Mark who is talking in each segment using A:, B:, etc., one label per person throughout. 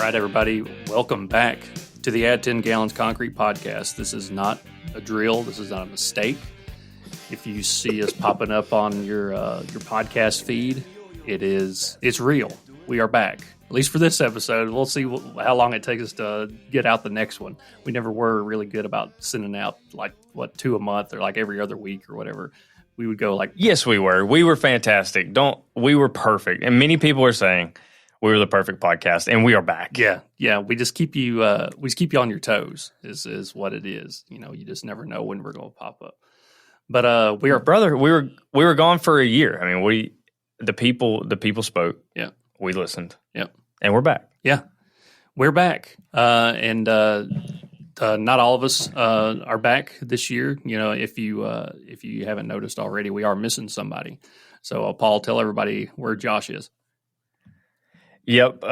A: right, everybody, welcome back to the Add 10 Gallons Concrete podcast. This is not a drill. This is not a mistake. If you see us popping up on your podcast feed, it's real. We are back, at least for this episode. We'll see how long it takes us to get out the next one. We never were really good about sending out two a month or like every other week or whatever. We would go like,
B: yes, we were. We were fantastic. We were perfect. And many people are saying we were the perfect podcast, and we are back.
A: Yeah. We just keep you on your toes is what it is. You know, you just never know when we're going to pop up. But we were gone for a year. I mean, the people spoke. Yeah.
B: We listened.
A: Yep.
B: And we're back.
A: Yeah. We're back. And not all of us are back this year. You know, if you haven't noticed already, we are missing somebody. So Paul, tell everybody where Josh is.
B: Yep,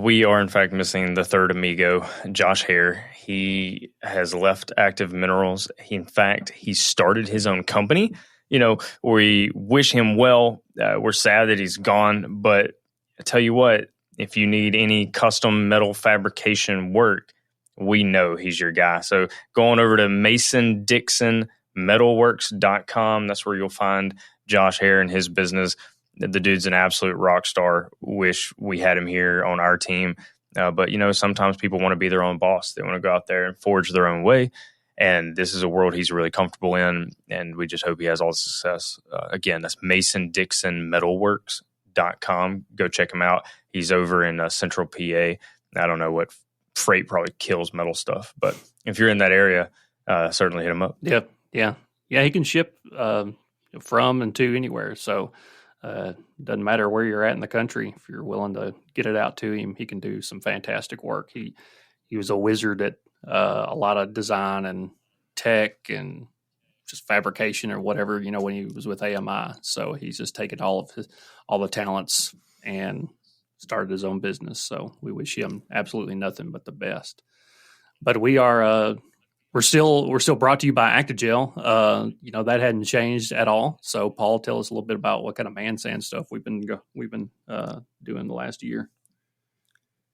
B: we are in fact missing the third amigo, Josh Hare. He has left Active Minerals. He started his own company. You know, we wish him well. We're sad that he's gone, but I tell you what, if you need any custom metal fabrication work, we know he's your guy. So go on over to masondixonmetalworks.com. That's where you'll find Josh Hare and his business. The dude's an absolute rock star. Wish we had him here on our team. But, you know, sometimes people want to be their own boss. They want to go out there and forge their own way. And this is a world he's really comfortable in. And we just hope he has all the success. Again, that's masondixonmetalworks.com. Go check him out. He's over in central PA. I don't know what freight probably kills metal stuff. But if you're in that area, certainly hit him up.
A: Yep. Yeah. Yeah, he can ship from and to anywhere. So doesn't matter where you're at in the country. If you're willing to get it out to him, he can do some fantastic work. He was a wizard at a lot of design and tech and just fabrication or whatever, you know, when he was with AMI. So he's just taken all the talents and started his own business. So we wish him absolutely nothing but the best. But we are we're still brought to you by Actigel. You know, that hadn't changed at all. So Paul, tell us a little bit about what kind of man sand stuff we've been doing the last year.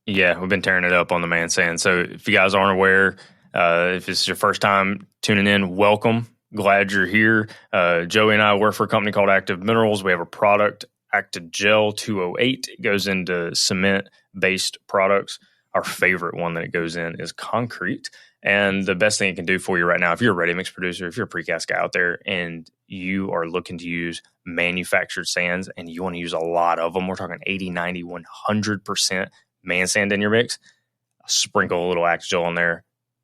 B: Yeah, we've been tearing it up on the man sand. So if you guys aren't aware, if this is your first time tuning in, welcome. Glad you're here. Joey and I work for a company called Active Minerals. We have a product, Actigel 208. It goes into cement-based products. Our favorite one that it goes in is concrete. And the best thing it can do for you right now, if you're a ready mix producer, if you're a precast guy out there and you are looking to use manufactured sands and you want to use a lot of them, we're talking 80, 90, 100% man sand in your mix, sprinkle a little Actigel on there,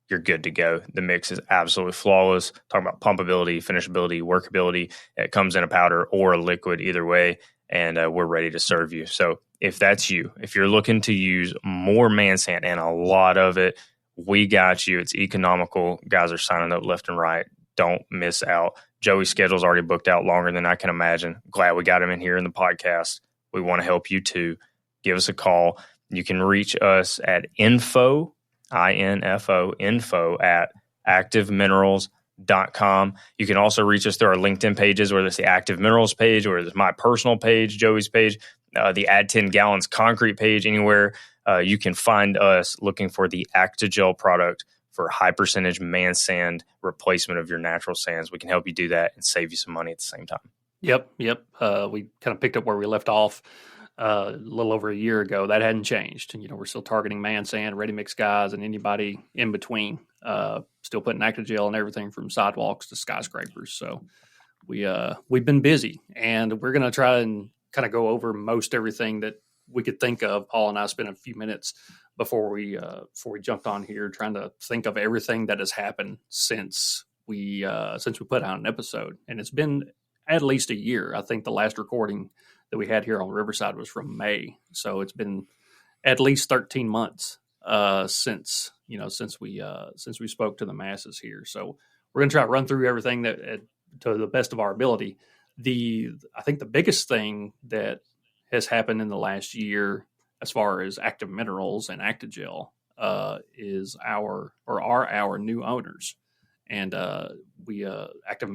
B: you're good to go. The mix is absolutely flawless. Talking about pumpability, finishability, workability. It comes in a powder or a liquid either way, and we're ready to serve you. So if that's you, if you're looking to use more man sand and a lot of it, we got you. It's economical. Guys are signing up left and right. Don't miss out. Joey's schedule's already booked out longer than I can imagine. Glad we got him in here in the podcast. We want to help you too. Give us a call. You can reach us at info at activeminerals.com. You can also reach us through our LinkedIn pages, whether it's the Active Minerals page or it's my personal page, Joey's page, the Add 10 Gallons Concrete page, anywhere. You can find us looking for the Actigel product for high percentage man sand replacement of your natural sands. We can help you do that and save you some money at the same time.
A: Yep. We kind of picked up where we left off a little over a year ago. That hadn't changed. You know, we're still targeting man sand, ready mix guys, and anybody in between. Still putting Actigel on everything from sidewalks to skyscrapers. So we've been busy, and we're going to try and kind of go over most everything that we could think of. Paul and I spent a few minutes before we jumped on here trying to think of everything that has happened since we put out an episode, and it's been at least a year. I think the last recording that we had here on Riverside was from May, so it's been at least 13 months since we spoke to the masses here. So we're going to try to run through everything that to the best of our ability. I think the biggest thing that has happened in the last year, as far as Active Minerals and Actigel, is our new owners, and Active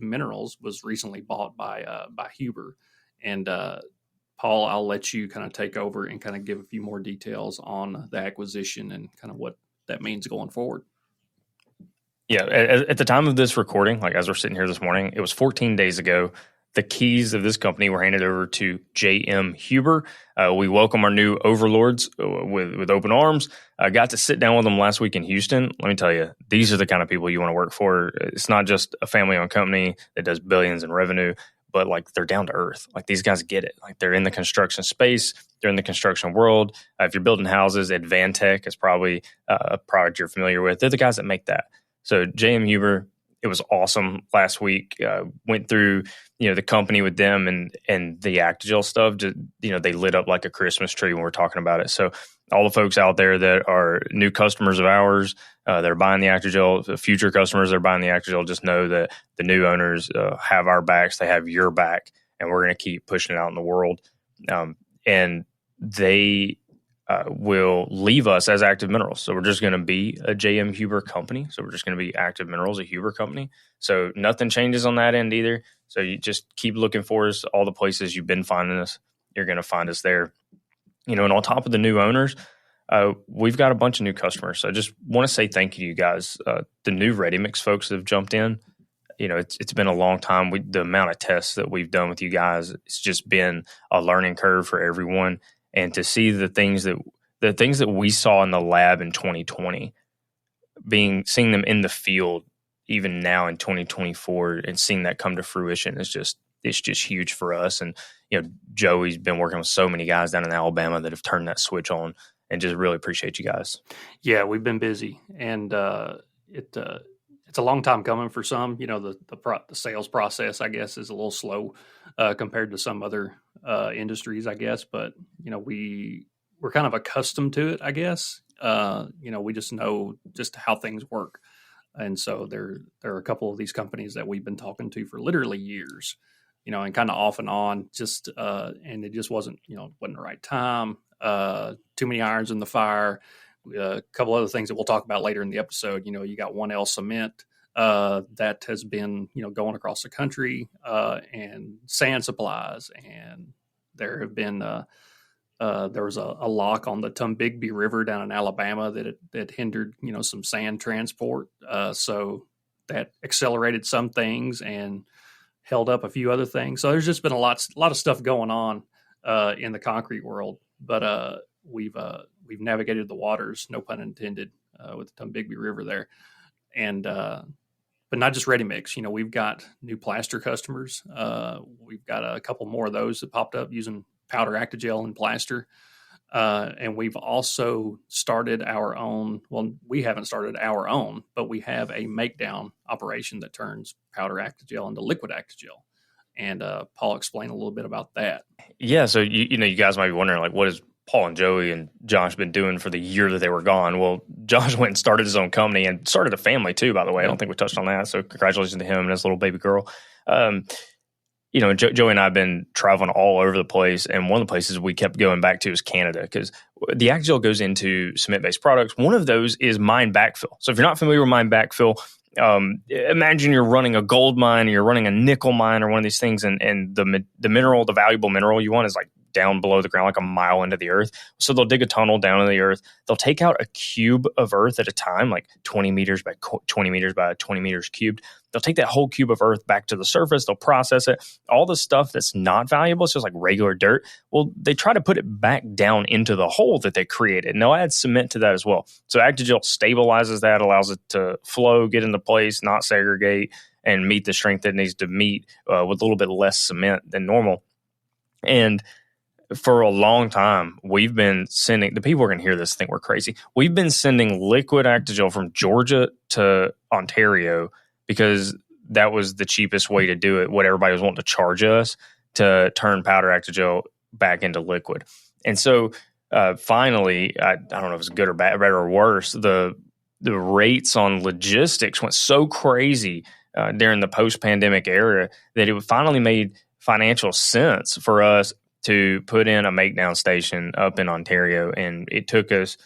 A: Minerals was recently bought by Huber, and Paul, I'll let you kind of take over and kind of give a few more details on the acquisition and kind of what that means going forward.
B: Yeah, at the time of this recording, like as we're sitting here this morning, it was 14 days ago. The keys of this company were handed over to J.M. Huber. We welcome our new overlords with open arms. I got to sit down with them last week in Houston. Let me tell you, these are the kind of people you want to work for. It's not just a family-owned company that does billions in revenue, but like they're down to earth. Like these guys get it. Like they're in the construction space. They're in the construction world. If you're building houses, Advantech is probably a product you're familiar with. They're the guys that make that. So J.M. Huber, it was awesome last week. Went through, the company with them and the Actigel stuff. Just, they lit up like a Christmas tree when we're talking about it. So all the folks out there that are new customers of ours, that are buying the Actigel, the future customers that are buying the Actigel, just know that the new owners have our backs. They have your back, and we're going to keep pushing it out in the world. And they will leave us as Active Minerals. So we're just going to be a J.M. Huber company. So we're just going to be Active Minerals, a Huber company. So nothing changes on that end either. So you just keep looking for us. All the places you've been finding us, you're going to find us there. And on top of the new owners, we've got a bunch of new customers. So I just want to say thank you to you guys. The new Ready Mix folks that have jumped in. It's been a long time. The amount of tests that we've done with you guys, it's just been a learning curve for everyone. And to see the things that we saw in the lab in 2020, seeing them in the field even now in 2024, and seeing that come to fruition it's just huge for us. And Joey's been working with so many guys down in Alabama that have turned that switch on, and just really appreciate you guys.
A: Yeah, we've been busy, and it's a long time coming for some. The sales process, I guess, is a little slow compared to some other industries, I guess. But we're kind of accustomed to it, I guess. We just know just how things work, and so there are a couple of these companies that we've been talking to for literally years, and kind of off and on. Just and it just wasn't the right time. Too many irons in the fire. A couple other things that we'll talk about later in the episode. You got 1L Cement that has been going across the country, and sand supplies, and there have been there was a lock on the Tombigbee River down in Alabama that hindered some sand transport, so that accelerated some things and held up a few other things. So there's just been a lot of stuff going on in the concrete world, but we've navigated the waters, no pun intended, with the Tombigbee River there, and but not just ready mix. We've got new plaster customers. We've got a couple more of those that popped up using powder Actigel and plaster, and we've also started our own. Well, we haven't started our own, but we have a make down operation that turns powder Actigel into liquid Actigel. And Paul explained a little bit about that.
B: Yeah, so you guys might be wondering, like, what is Paul and Joey and Josh been doing for the year that they were gone? Well, Josh went and started his own company and started a family too, by the way. I don't think we touched on that. So congratulations to him and his little baby girl. Joey and I have been traveling all over the place. And one of the places we kept going back to is Canada, because the Actigel goes into cement-based products. One of those is mine backfill. So if you're not familiar with mine backfill, imagine you're running a gold mine or you're running a nickel mine or one of these things, and the valuable mineral you want is like down below the ground, like a mile into the earth. So they'll dig a tunnel down in the earth. They'll take out a cube of earth at a time, like 20 meters by 20 meters by 20 meters cubed. They'll take that whole cube of earth back to the surface. They'll process it. All the stuff that's not valuable, it's just like regular dirt. Well, they try to put it back down into the hole that they created. And they'll add cement to that as well. So Actigel stabilizes that, allows it to flow, get into place, not segregate, and meet the strength that it needs to meet with a little bit less cement than normal. And for a long time, we've been sending, the people who are going to hear this think we're crazy. We've been sending liquid Actigel from Georgia to Ontario because that was the cheapest way to do it, what everybody was wanting to charge us to turn powder Actigel back into liquid. And so finally, I don't know if it's good or bad, better or worse, the rates on logistics went so crazy during the post-pandemic era that it finally made financial sense for us to put in a make-down station up in Ontario. And it took us,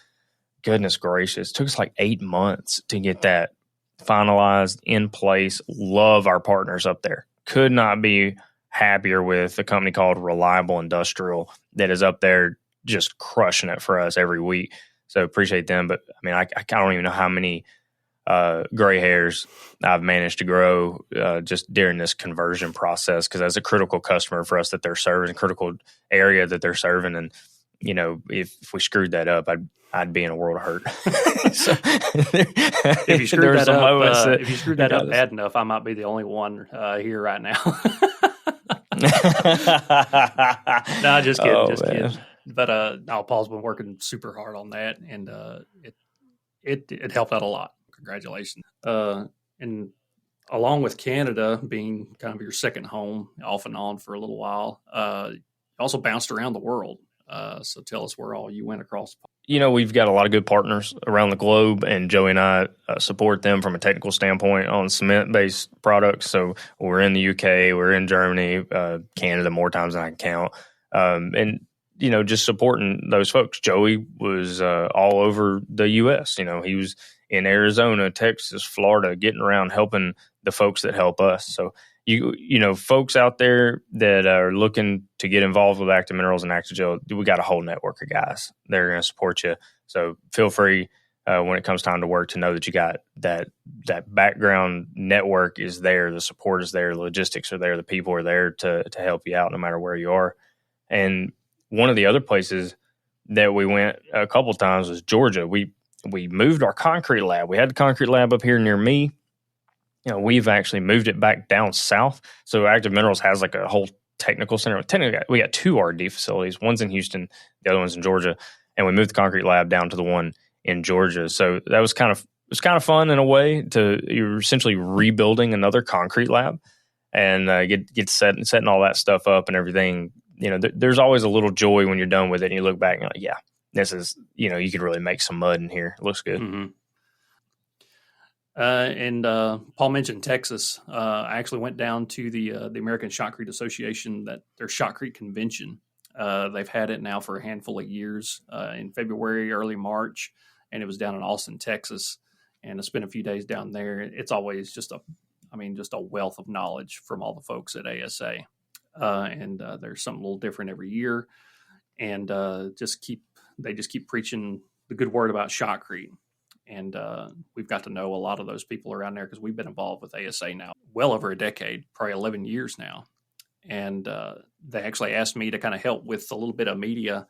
B: goodness gracious, it took us like 8 months to get that finalized, in place. Love our partners up there. Could not be happier with a company called Reliable Industrial that is up there just crushing it for us every week. So appreciate them. But I mean, I don't even know how many gray hairs I've managed to grow just during this conversion process, because that's a critical customer for us that they're serving, critical area that they're serving. And, you know, if we screwed that up, I'd be in a world of hurt. So,
A: if you screwed that up bad enough, I might be the only one here right now. No, just kidding, kidding. But Paul's been working super hard on that, and it helped out a lot. Congratulations. And along with Canada being kind of your second home off and on for a little while, you also bounced around the world. So tell us where all you went across.
B: You know, we've got a lot of good partners around the globe, and Joey and I support them from a technical standpoint on cement-based products. So we're in the UK, we're in Germany, Canada more times than I can count. And, you know, just supporting those folks. Joey was all over the U.S. You know, he was in Arizona, Texas, Florida, getting around helping the folks that help us. So, you know, folks out there that are looking to get involved with Active Minerals and Active Gel, we got a whole network of guys that are going to support you. So feel free when it comes time to work to know that you got that background network is there, the support is there, the logistics are there, the people are there to help you out no matter where you are. And one of the other places that we went a couple times was Georgia. We moved our concrete lab. We had the concrete lab up here near me. You know, we've actually moved it back down south. So Active Minerals has like a whole technical center. Technically, we got two R&D facilities. One's in Houston, the other one's in Georgia. And we moved the concrete lab down to the one in Georgia. So that was kind of fun in a way. You're essentially rebuilding another concrete lab and get setting all that stuff up and everything. You know, there's always a little joy when you're done with it and you look back and you're like, yeah, this is, you know, you could really make some mud in here. It looks good.
A: Mm-hmm. And Paul mentioned Texas. I actually went down to the American Shotcrete Association, their Shotcrete convention. They've had it now for a handful of years, in February, early March, and it was down in Austin, Texas. And I spent a few days down there. It's always just a wealth of knowledge from all the folks at ASA. And there's something a little different every year. And they just keep preaching the good word about shotcrete. And we've got to know a lot of those people around there because we've been involved with ASA now well over a decade, probably 11 years now. And they actually asked me to kind of help with a little bit of media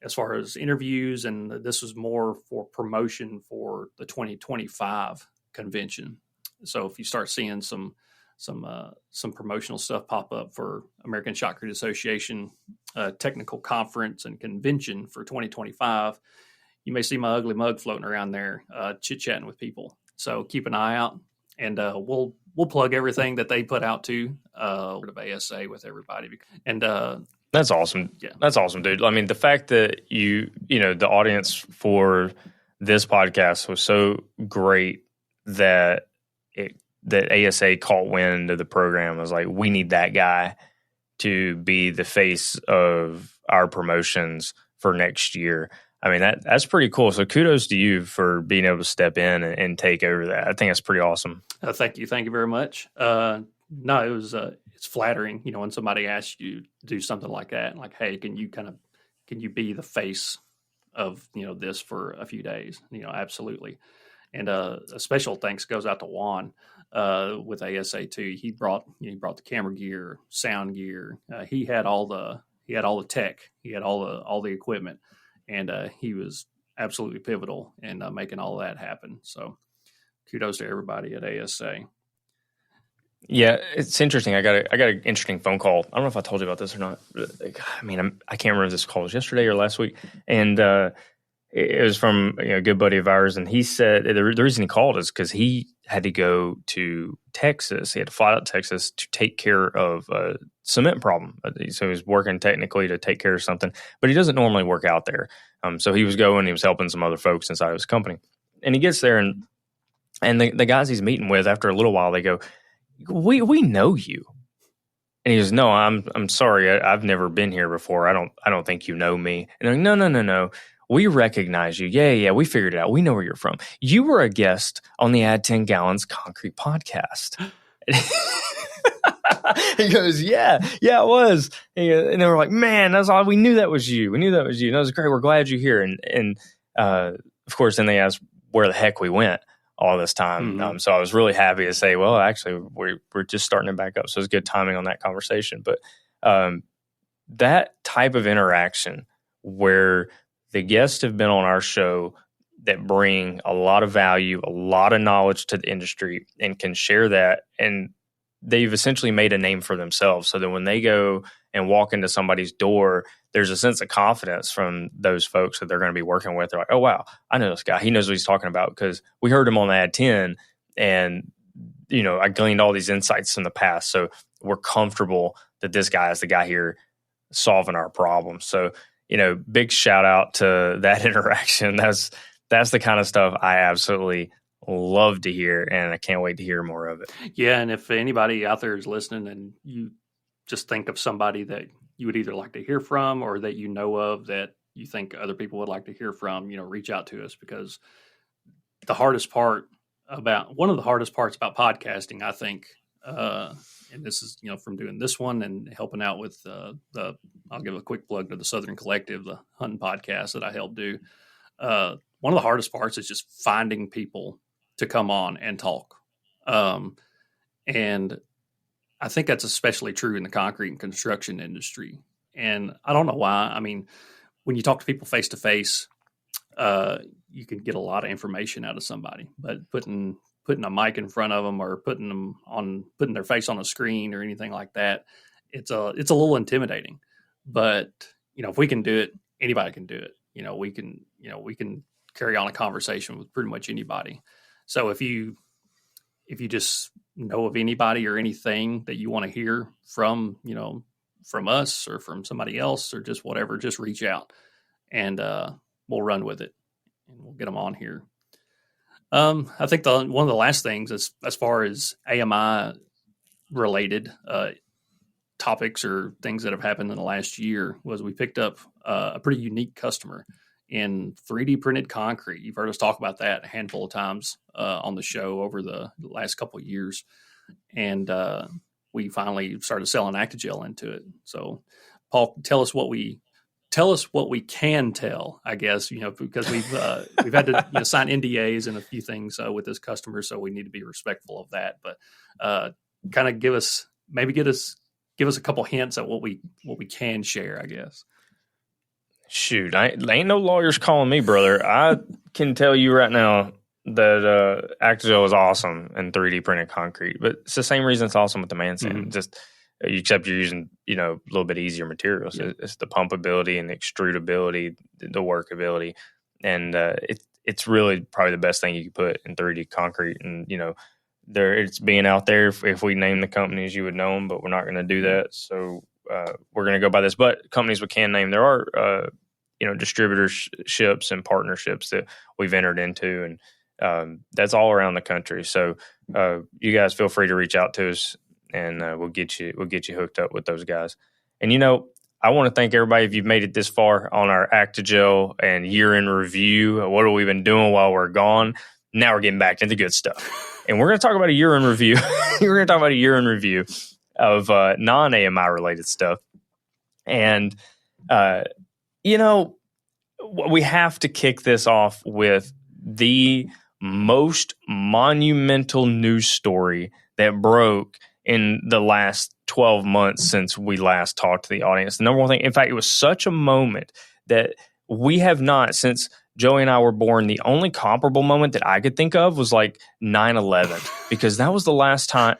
A: as far as interviews. And this was more for promotion for the 2025 convention. So if you start seeing some promotional stuff pop up for American Shotcrete Association technical conference and convention for 2025, you may see my ugly mug floating around there, chit-chatting with people. So keep an eye out, and we'll plug everything that they put out to of ASA with everybody. And
B: that's awesome.
A: Yeah,
B: that's awesome, dude. I mean, the fact that you know the audience for this podcast was so great that ASA caught wind of the program. I was like, we need that guy to be the face of our promotions for next year. I mean, that's pretty cool. So kudos to you for being able to step in and take over that. I think that's pretty awesome.
A: Thank you very much. No, it was it's flattering, you know, when somebody asks you to do something like that, like, hey, can you be the face of, you know, this for a few days? You know, absolutely. And a special thanks goes out to Juan with ASA too. He brought the camera gear, sound gear. He had all the tech. He had all the equipment. And he was absolutely pivotal in making all that happen. So kudos to everybody at ASA.
B: Yeah, it's interesting. I got an interesting phone call. I don't know if I told you about this or not. I mean, I can't remember if this call was yesterday or last week. And it was from a good buddy of ours. And he said the reason he called is because he had to go to Texas. He had to fly out to Texas to take care of a cement problem. So he was working technically to take care of something, but he doesn't normally work out there. So he was helping some other folks inside of his company. And he gets there and the guys he's meeting with, after a little while, they go, we know you. And he goes, no, I'm sorry. I've never been here before. I don't think you know me. And they're like, no. We recognize you. Yeah, we figured it out. We know where you're from. You were a guest on the Add 10 Gallons Concrete podcast. He goes, yeah, it was. And they were like, man, that's all. We knew that was you. And that was great. We're glad you're here. And of course, then they asked where the heck we went all this time.
A: Mm-hmm.
B: So I was really happy to say, well, actually, we're just starting it back up. So it's good timing on that conversation. But that type of interaction where the guests have been on our show that bring a lot of value, a lot of knowledge to the industry and can share that. And they've essentially made a name for themselves. So that when they go and walk into somebody's door, there's a sense of confidence from those folks that they're going to be working with. They're like, oh, wow, I know this guy. He knows what he's talking about because we heard him on Ad 10 and, I gleaned all these insights from the past. So we're comfortable that this guy is the guy here solving our problems. So, big shout out to that interaction. That's the kind of stuff I absolutely love to hear, and I can't wait to hear more of it.
A: Yeah, and if anybody out there is listening and you just think of somebody that you would either like to hear from or that you know of that you think other people would like to hear from, reach out to us, because one of the hardest parts about podcasting, I think, and this is, from doing this one and helping out with I'll give a quick plug to the Southern Collective, the hunting podcast that I help do. One of the hardest parts is just finding people to come on and talk. And I think that's especially true in the concrete and construction industry. And I don't know why. I mean, when you talk to people face to face, you can get a lot of information out of somebody, but putting a mic in front of them or putting their face on a screen or anything like that, it's a little intimidating. But, if we can do it, anybody can do it. We can carry on a conversation with pretty much anybody. So if you just know of anybody or anything that you want to hear from, from us or from somebody else or just whatever, just reach out and we'll run with it and we'll get them on here. I think one of the last things as far as AMI related topics or things that have happened in the last year was we picked up a pretty unique customer in 3D printed concrete. You've heard us talk about that a handful of times on the show over the last couple of years. And we finally started selling Actigel into it. So Paul, tell us what we can tell, I guess, because we've had to sign NDAs and a few things with this customer. So we need to be respectful of that, but kind of give us a couple hints at what we can share, I guess.
B: Shoot, ain't no lawyers calling me, brother. I can tell you right now that Actigel is awesome in 3D printed concrete, but it's the same reason it's awesome with the man sand.
A: Mm-hmm.
B: Just except you're using a little bit easier materials. Yeah. It's the pumpability and the extrudability, the workability, and it's really probably the best thing you can put in 3D concrete. And it's being out there. If we name the companies, you would know them, but we're not going to do that. So we're going to go by this. But companies we can name, there are distributorships and partnerships that we've entered into, and that's all around the country. So you guys feel free to reach out to us, and we'll get you hooked up with those guys. And I want to thank everybody if you've made it this far on our Actigel and year-end review. What have we been doing while we're gone? Now we're getting back into good stuff. And we're going to talk about a year-end review. We're going to talk about a year-end review of non-AMI related stuff. And, we have to kick this off with the most monumental news story that broke in the last 12 months since we last talked to the audience. The number one thing, in fact, it was such a moment that we have not, since Joey and I were born, the only comparable moment that I could think of was like 9/11, because that was the last time.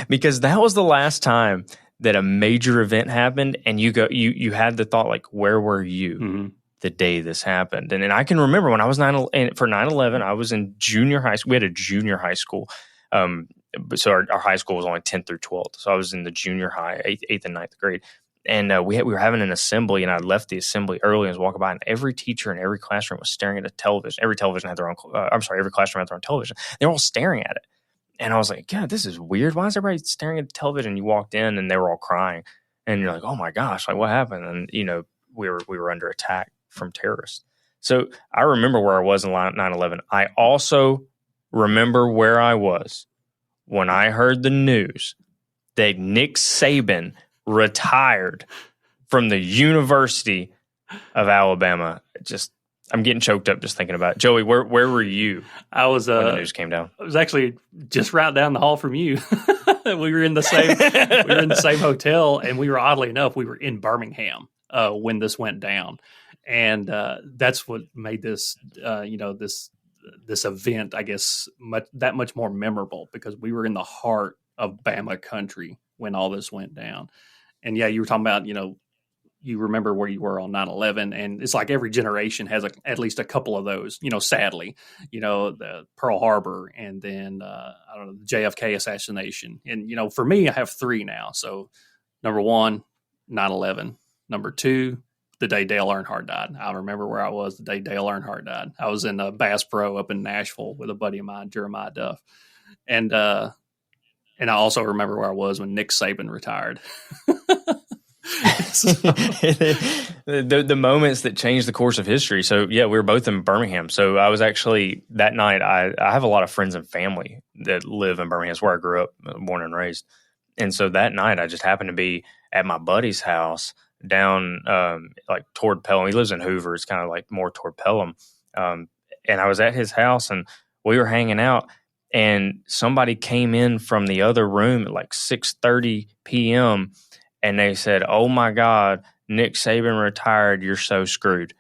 B: Because that was the last time that a major event happened, and you had the thought, like, where were you the day this happened? And I can remember when I was for 9/11, I was in junior high school. We had a junior high school. So our high school was only 10th through 12th. So I was in the junior high, 8th and 9th grade. And we were having an assembly, and I left the assembly early and was walking by, and every teacher in every classroom was staring at a television. Every television had their own, every classroom had their own television. They were all staring at it. And I was like, God, this is weird. Why is everybody staring at the television? You walked in and they were all crying. And you're like, oh my gosh, like what happened? And, we were under attack from terrorists. So I remember where I was in 9/11. I also remember where I was when I heard the news that Nick Saban retired from the University of Alabama. I'm getting choked up just thinking about it. Joey, where were you
A: I was
B: when the news came down?
A: I was actually just right down the hall from you. we were in the same hotel, and we were, oddly enough, we were in Birmingham when this went down. And that's what made this this event, I guess, that much more memorable, because we were in the heart of Bama country when all this went down. And yeah, you were talking about, you remember where you were on 9/11, and it's like every generation has at least a couple of those, sadly, the Pearl Harbor, and then, I don't know, the JFK assassination. And, for me, I have three now. So number one, 9/11. Number two, the day Dale Earnhardt died. I remember where I was the day Dale Earnhardt died. I was in Bass Pro up in Nashville with a buddy of mine, Jeremiah Duff. And I also remember where I was when Nick Saban retired.
B: The moments that changed the course of history. So yeah, we were both in Birmingham. So I was actually, that night, I have a lot of friends and family that live in Birmingham. It's where I grew up, born and raised. And so that night I just happened to be at my buddy's house down like toward Pelham. He lives in Hoover. It's kind of like more toward Pelham. And I was at his house and we were hanging out, and somebody came in from the other room at like 6:30 p.m. and they said, "Oh my God, Nick Saban retired. You're so screwed."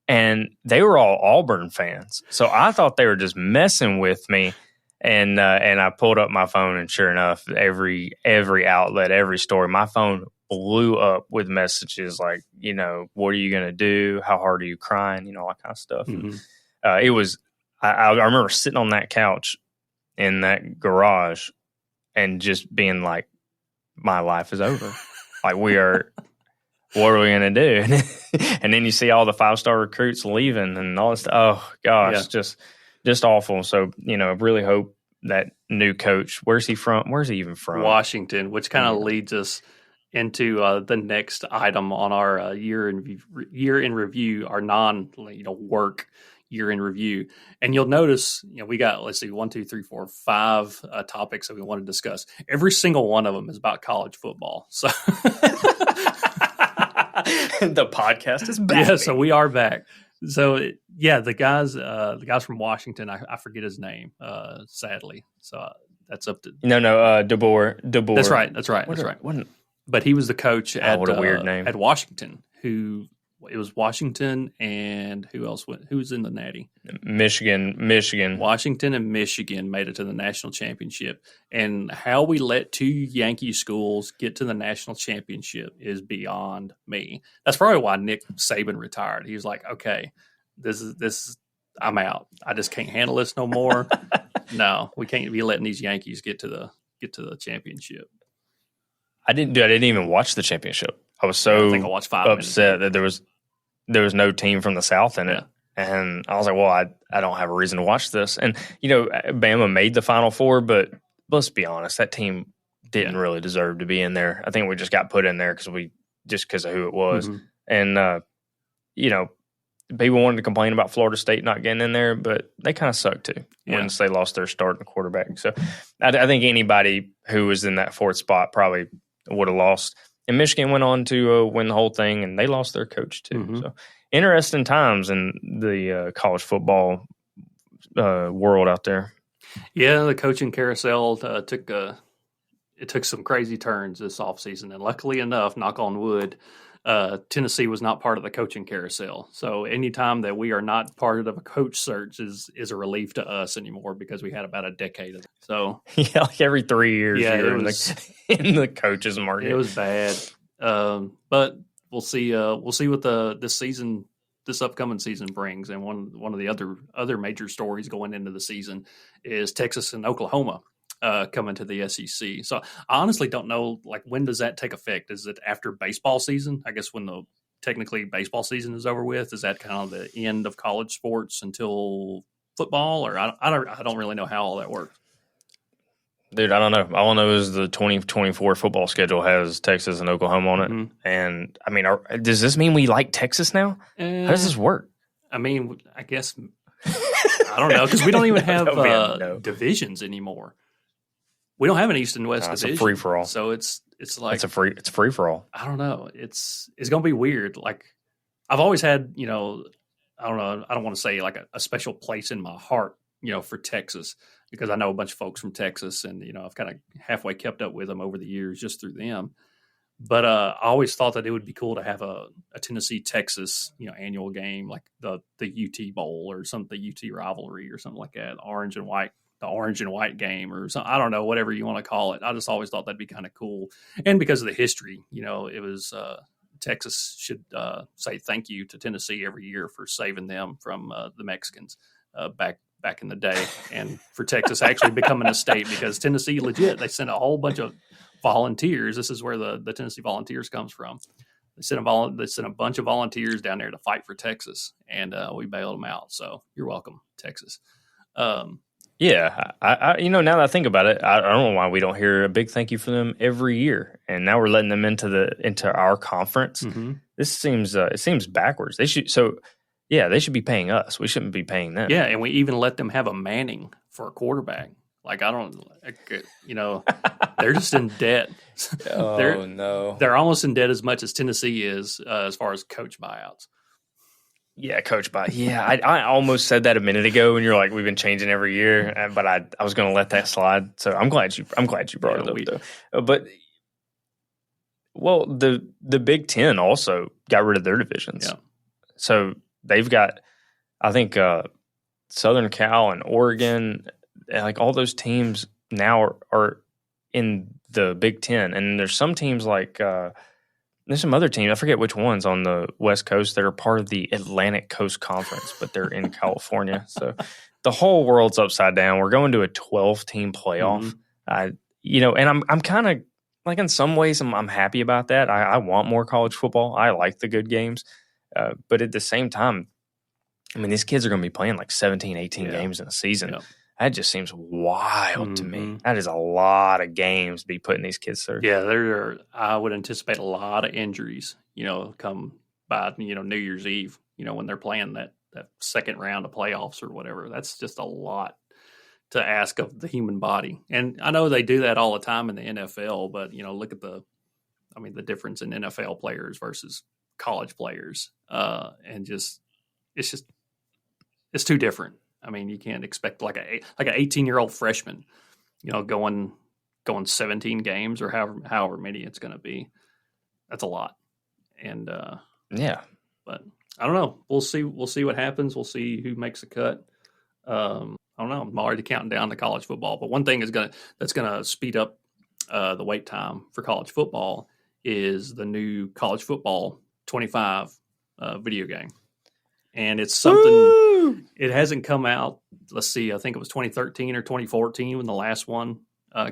B: And they were all Auburn fans. So I thought they were just messing with me. And I pulled up my phone, and sure enough, every outlet, every story, my phone blew up with messages like, what are you going to do? How hard are you crying? All that kind of stuff.
A: Mm-hmm.
B: It was, I remember sitting on that couch in that garage and just being like, my life is over. Like, what are we going to do? And then you see all the 5-star recruits leaving and all this stuff. Oh gosh, just awful. So, I really hope that new coach, where's he from? Where's he even from?
A: Washington, which kind of leads us into the next item on our year in review, our work year in review. And you'll notice, we got, let's see, 1, 2, 3, 4, 5 topics that we want to discuss. Every single one of them is about college football. So
B: the podcast is back.
A: Yeah, so we are back. So the guys from Washington, I forget his name, sadly. So that's up to
B: DeBoer.
A: That's right. But he was the coach at
B: what a weird name.
A: At Washington. It was Washington, and who else went? Who was in the Natty?
B: Michigan.
A: Washington and Michigan made it to the national championship. And how we let two Yankee schools get to the national championship is beyond me. That's probably why Nick Saban retired. He was like, okay, this is I'm out. I just can't handle this no more. No, we can't be letting these Yankees get to the championship.
B: I didn't even watch the championship. I was so
A: I think I watched 5
B: upset that there was no team from the South in it. And I was like, well, I don't have a reason to watch this. And, Bama made the Final Four, but let's be honest, that team didn't really deserve to be in there. I think we just got put in there because of who it was.
A: Mm-hmm.
B: And, people wanted to complain about Florida State not getting in there, but they kind of sucked too once they lost their starting quarterback. So I think anybody who was in that fourth spot probably would have lost. And Michigan went on to win the whole thing, and they lost their coach too. Mm-hmm. So interesting times in the college football world out there.
A: Yeah, the coaching carousel took some crazy turns this offseason. And luckily enough, knock on wood, Tennessee was not part of the coaching carousel. So anytime that we are not part of a coach search is a relief to us anymore, because we had about a decade of it. So
B: like every 3 years you're in the coaches market.
A: It was bad. But we'll see what this upcoming season brings. And one of the other major stories going into the season is Texas and Oklahoma coming to the SEC. So I honestly don't know, when does that take effect? Is it after baseball season? I guess when technically baseball season is over with, is that kind of the end of college sports until football? Or I don't really know how all that works.
B: Dude, I don't know. All I know is the 2024 football schedule has Texas and Oklahoma on it. Mm-hmm. And, I mean, does this mean we like Texas now? How does this work?
A: I mean, I guess – I don't know, because we don't even have divisions anymore. We don't have an East and West
B: It's
A: division.
B: a free for all.
A: So it's like
B: it's free for all.
A: I don't know. It's going to be weird. Like I've always had, I don't know. I don't want to say like a special place in my heart, for Texas, because I know a bunch of folks from Texas, and I've kind of halfway kept up with them over the years just through them. But I always thought that it would be cool to have a Tennessee Texas annual game, like the UT Bowl or something, the UT rivalry or something like that, the orange and white game or something. I don't know, whatever you want to call it. I just always thought that'd be kind of cool, and because of the history, it was Texas should say thank you to Tennessee every year for saving them from the Mexicans back in the day, and for Texas actually becoming a state, because Tennessee legit, they sent a whole bunch of volunteers. This is where the Tennessee Volunteers comes from. They sent a bunch of volunteers down there to fight for Texas, and we bailed them out. So you're welcome, Texas.
B: Yeah, I now that I think about it, I don't know why we don't hear a big thank you for them every year, and now we're letting them into our conference.
A: Mm-hmm.
B: This seems backwards. They should be paying us. We shouldn't be paying them.
A: Yeah, and we even let them have a Manning for a quarterback. Like they're just in debt.
B: No,
A: they're almost in debt as much as Tennessee is as far as coach buyouts.
B: Yeah, coach buy. Yeah, I almost said that a minute ago, and you're like, we've been changing every year, but I was going to let that slide. So I'm glad you brought it up though. But the Big Ten also got rid of their divisions.
A: Yeah.
B: So they've got, I think, Southern Cal and Oregon, like all those teams now are in the Big Ten, and there's some teams like there's some other teams, I forget which ones on the West Coast, that are part of the Atlantic Coast Conference, but they're in California. So the whole world's upside down. We're going to a 12-team playoff.
A: Mm-hmm.
B: And I'm kind of like, in some ways, I'm happy about that. I want more college football. I like the good games, but at the same time, I mean, these kids are going to be playing like 17, 18 games in a season. Yeah. That just seems wild to me. That is a lot of games to be putting these kids through.
A: Yeah, I would anticipate a lot of injuries, come by, New Year's Eve, when they're playing that second round of playoffs or whatever. That's just a lot to ask of the human body. And I know they do that all the time in the NFL, but, look at the difference in NFL players versus college players. It's too different. I mean, you can't expect like an 18-year-old freshman, going 17 games or however many it's going to be. That's a lot. And but I don't know. We'll see what happens. We'll see who makes a cut. I don't know. I'm already counting down to college football. But one thing that's gonna speed up the wait time for college football is the new college football 25 video game. And it's something. Woo! It hasn't come out. Let's see. I think it was 2013 or 2014 when the last one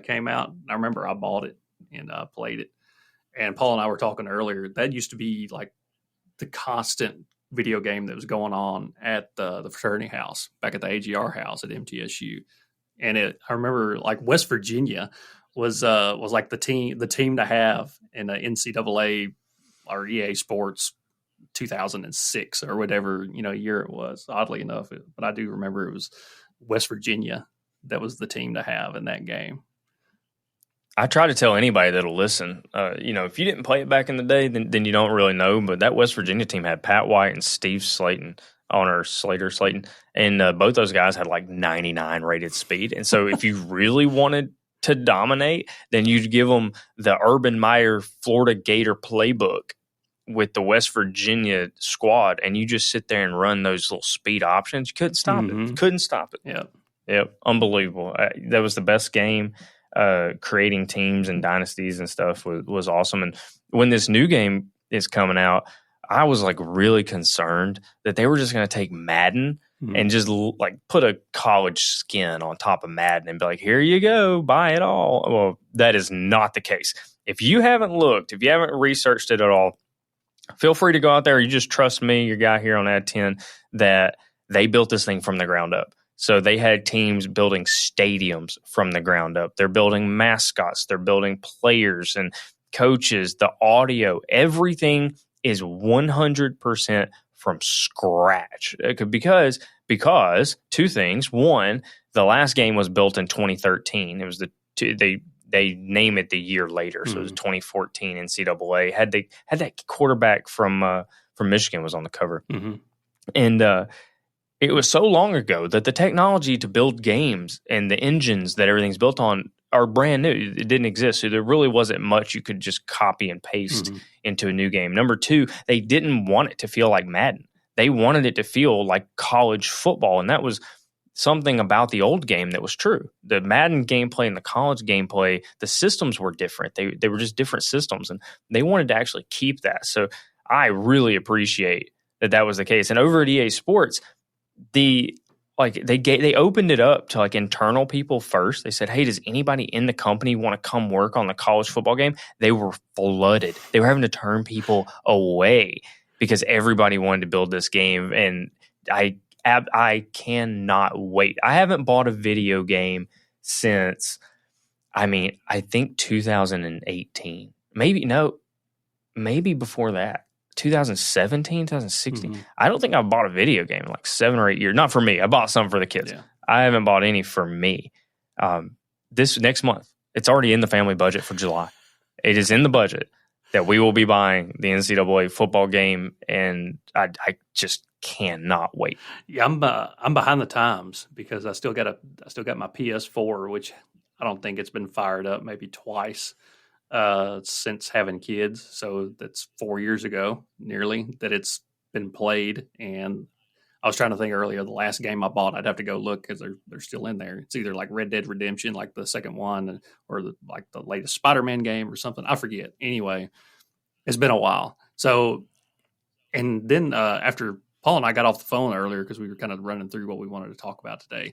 A: came out. I remember I bought it and played it. And Paul and I were talking earlier. That used to be like the constant video game that was going on at the fraternity house back at the AGR house at MTSU. And I remember like West Virginia was like the team to have in the NCAA or EA Sports 2006 or whatever year it was, oddly enough, but I do remember it was West Virginia that was the team to have in that game.
B: I try to tell anybody that'll listen, if you didn't play it back in the day, then you don't really know. But that West Virginia team had Pat White and Steve Slayton, and both those guys had like 99 rated speed. And so if you really wanted to dominate, then you'd give them the Urban Meyer Florida Gator playbook with the West Virginia squad, and you just sit there and run those little speed options. You couldn't stop it. Couldn't stop it. Yep. Unbelievable. That was the best game. Creating teams and dynasties and stuff was awesome. And when this new game is coming out, I was like really concerned that they were just going to take Madden and just like put a college skin on top of Madden and be like, here you go, buy it all. Well, that is not the case. If you haven't researched it at all, feel free to go out there. You just trust me, your guy here on Ad 10, that they built this thing from the ground up. So they had teams building stadiums from the ground up. They're building mascots. They're building players and coaches, the audio. Everything is 100% from scratch. Because two things. One, the last game was built in 2013. It was the they name it the year later, so it was 2014 NCAA had that quarterback from Michigan was on the cover, and it was so long ago that the technology to build games and the engines that everything's built on are brand new. It didn't exist, so there really wasn't much you could just copy and paste into a new game. Number two, they didn't want it to feel like Madden. They wanted it to feel like college football, and that was something about the old game that was true. The Madden gameplay and the college gameplay, the systems were different. They were just different systems, and they wanted to actually keep that. So I really appreciate that was the case. And over at EA Sports, they opened it up to like internal people first. They said, "Hey, does anybody in the company want to come work on the college football game?" They were flooded. They were having to turn people away because everybody wanted to build this game, and I cannot wait. I haven't bought a video game since, I think 2018. Maybe before that. 2017, 2016. I don't think I've bought a video game in like 7 or 8 years. Not for me. I bought some for the kids. Yeah. I haven't bought any for me. This next month, it's already in the family budget for July. It is in the budget that we will be buying the NCAA football game, and I just cannot wait.
A: Yeah, I'm behind the times because I still got my PS4, which I don't think it's been fired up maybe twice since having kids. So that's 4 years ago, nearly, that it's been played. And I was trying to think earlier, the last game I bought, I'd have to go look because they're still in there. It's either like Red Dead Redemption, like the second one, or the latest Spider-Man game or something. I forget. Anyway, it's been a while. So, and then after Paul and I got off the phone earlier because we were kind of running through what we wanted to talk about today,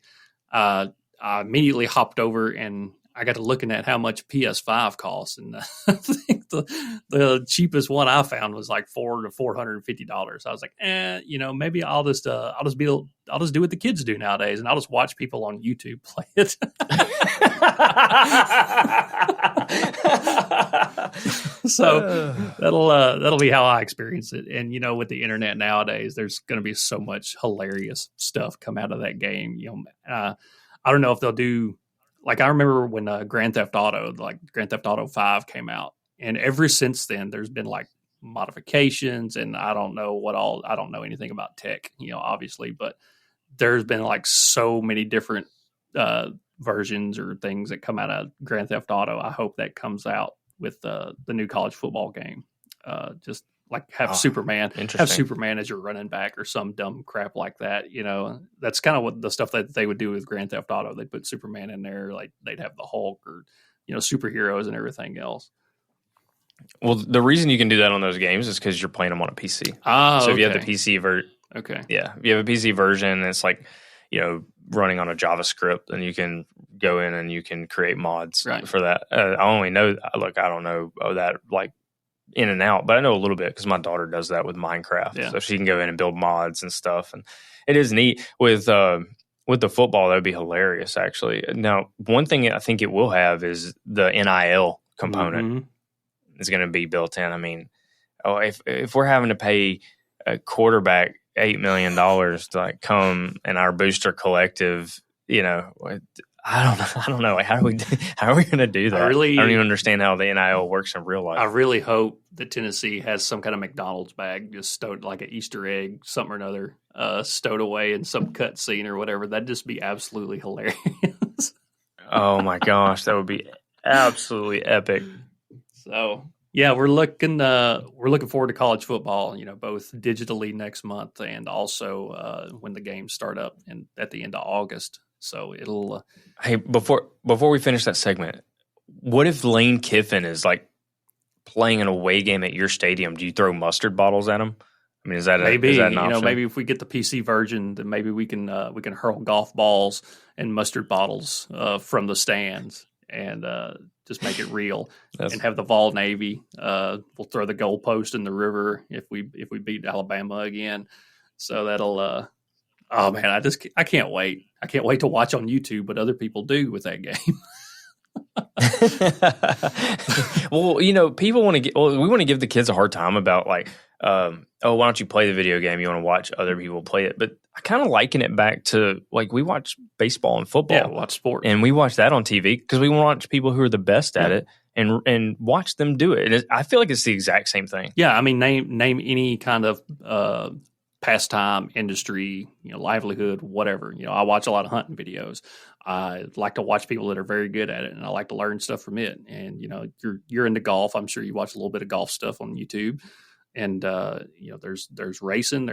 A: I immediately hopped over and I got to looking at how much PS5 costs, and I think the cheapest one I found was like $400 to $450. I was like, maybe I'll just do what the kids do nowadays, and I'll just watch people on YouTube play it. So that'll be how I experience it. And with the internet nowadays, there's going to be so much hilarious stuff come out of that game. I don't know if they'll do. Like, I remember when Grand Theft Auto 5 came out, and ever since then, there's been like modifications, and I don't know anything about tech, obviously, but there's been like so many different versions or things that come out of Grand Theft Auto. I hope that comes out with the new college football game. Just like have Superman as your running back or some dumb crap like that. That's kind of what the stuff that they would do with Grand Theft Auto. They'd put Superman in there, like they'd have the Hulk or, superheroes and everything else.
B: Well, the reason you can do that on those games is because you're playing them on a PC. So if you have the PC version, if you have a PC version, and it's like, running on a JavaScript, then you can go in and you can create mods for that. I only know, I don't know that like in and out, but I know a little bit because my daughter does that with Minecraft. So she can go in and build mods and stuff, and it is neat with the football. That would be hilarious, actually. Now, one thing I think it will have is the NIL component is going to be built in. If we're having to pay a quarterback $8 million to like come in our booster collective, I don't know. Like, how are we going to do that? I don't even understand how the NIL works in real life.
A: I really hope that Tennessee has some kind of McDonald's bag just stowed, like an Easter egg, something or another, stowed away in some cut scene or whatever. That'd just be absolutely hilarious.
B: Oh my gosh, that would be absolutely epic.
A: So yeah, we're looking forward to college football. Both digitally next month and also when the games start up and at the end of August. So it'll.
B: Hey, before we finish that segment, what if Lane Kiffin is like playing an away game at your stadium? Do you throw mustard bottles at him? Is that
A: maybe?
B: Is that an option?
A: Maybe if we get the PC version, then maybe we can hurl golf balls and mustard bottles from the stands and just make it real and have the Vol Navy. We'll throw the goalpost in the river if we beat Alabama again. So that'll. Oh man, I can't wait. I can't wait to watch on YouTube what other people do with that game.
B: Well, people want to we want to give the kids a hard time about like, oh, why don't you play the video game? You want to watch other people play it. But I kind of liken it back to like we watch baseball and football.
A: Yeah, watch sports.
B: And we watch that on TV because we want to watch people who are the best at it and watch them do it. And I feel like it's the exact same thing.
A: Yeah, I mean, name any kind of pastime, industry, livelihood, whatever. I watch a lot of hunting videos. I like to watch people that are very good at it, and I like to learn stuff from it. And you're into golf. I'm sure you watch a little bit of golf stuff on YouTube. And there's racing.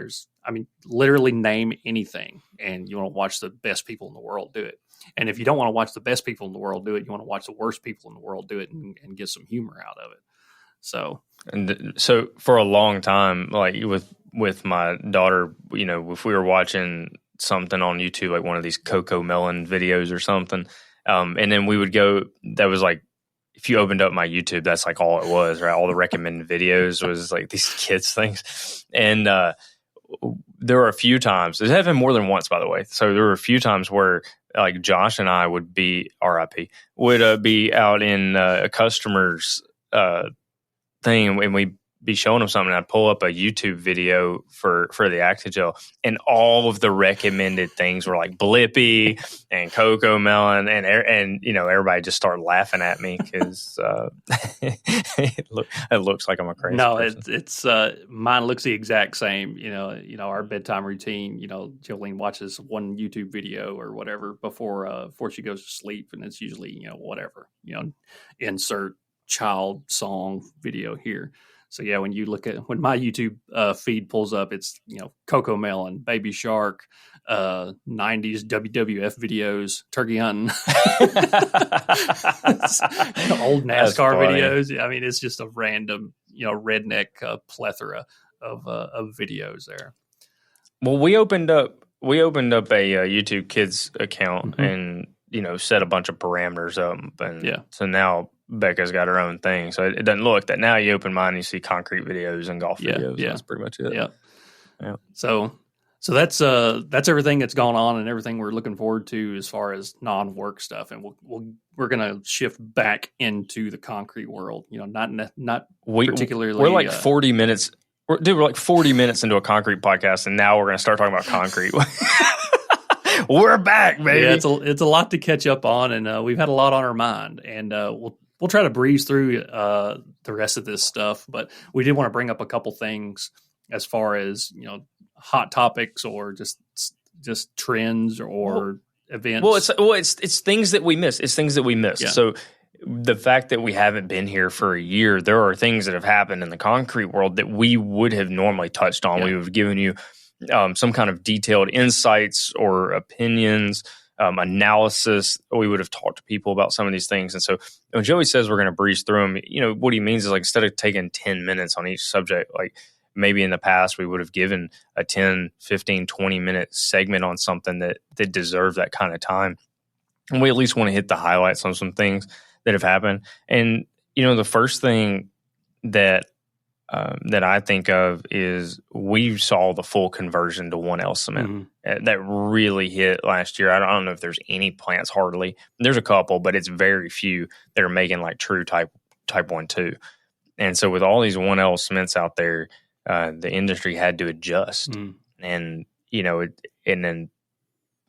A: Literally name anything, and you want to watch the best people in the world do it. And if you don't want to watch the best people in the world do it, you want to watch the worst people in the world do it and get some humor out of it.
B: So for a long time, like with my daughter, if we were watching something on YouTube, like one of these Coco Melon videos or something, and then we would go, that was like, if you opened up my YouTube, that's like all it was, right? All the recommended videos was like these kids things. And there were a few times, it happened more than once, by the way. So there were a few times where like Josh and I would be, RIP, would be out in a customer's thing, and we'd be showing them something. I'd pull up a YouTube video for the Actigel, and all of the recommended things were like Blippy and Coco Melon, and everybody just started laughing at me because it looks like I'm a crazy person.
A: It's mine looks the exact same. Our bedtime routine. Jolene watches one YouTube video or whatever before she goes to sleep, and it's usually whatever insert child song video here. So yeah, when when my YouTube feed pulls up, it's Coco Melon, Baby Shark, 90s WWF videos, turkey hunting, old NASCAR videos. I mean, it's just a random redneck plethora of videos there.
B: Well, we opened up a YouTube Kids account and set a bunch of parameters up, and so now Becca's got her own thing, so it doesn't look that. Now you open mine, you see concrete videos and golf videos. Yeah, that's pretty much it.
A: Yeah. So that's everything that's gone on and everything we're looking forward to as far as non-work stuff, and we're gonna shift back into the concrete world. Not particularly.
B: We're like 40 minutes. We're like 40 minutes into a concrete podcast, and now we're gonna start talking about concrete. We're back, baby.
A: Yeah, it's a lot to catch up on, and we've had a lot on our mind, and we'll try to breeze through the rest of this stuff. But we did want to bring up a couple things as far as hot topics or just trends or events.
B: It's things that we miss. It's things that we missed. Yeah. So the fact that we haven't been here for a year, there are things that have happened in the concrete world that we would have normally touched on. Yeah. We would have given you some kind of detailed insights or opinions, analysis. We would have talked to people about some of these things. And so when Joey says we're going to breeze through them, what he means is like instead of taking 10 minutes on each subject, like maybe in the past we would have given a 10, 15, 20-minute segment on something that deserved that kind of time. And we at least want to hit the highlights on some things that have happened. And, the first thing that I think of is we saw the full conversion to 1L cement. That really hit last year. I don't know if there's any plants hardly. There's a couple, but it's very few that are making like true type 1-2. And so with all these 1L cements out there, the industry had to adjust. And, and then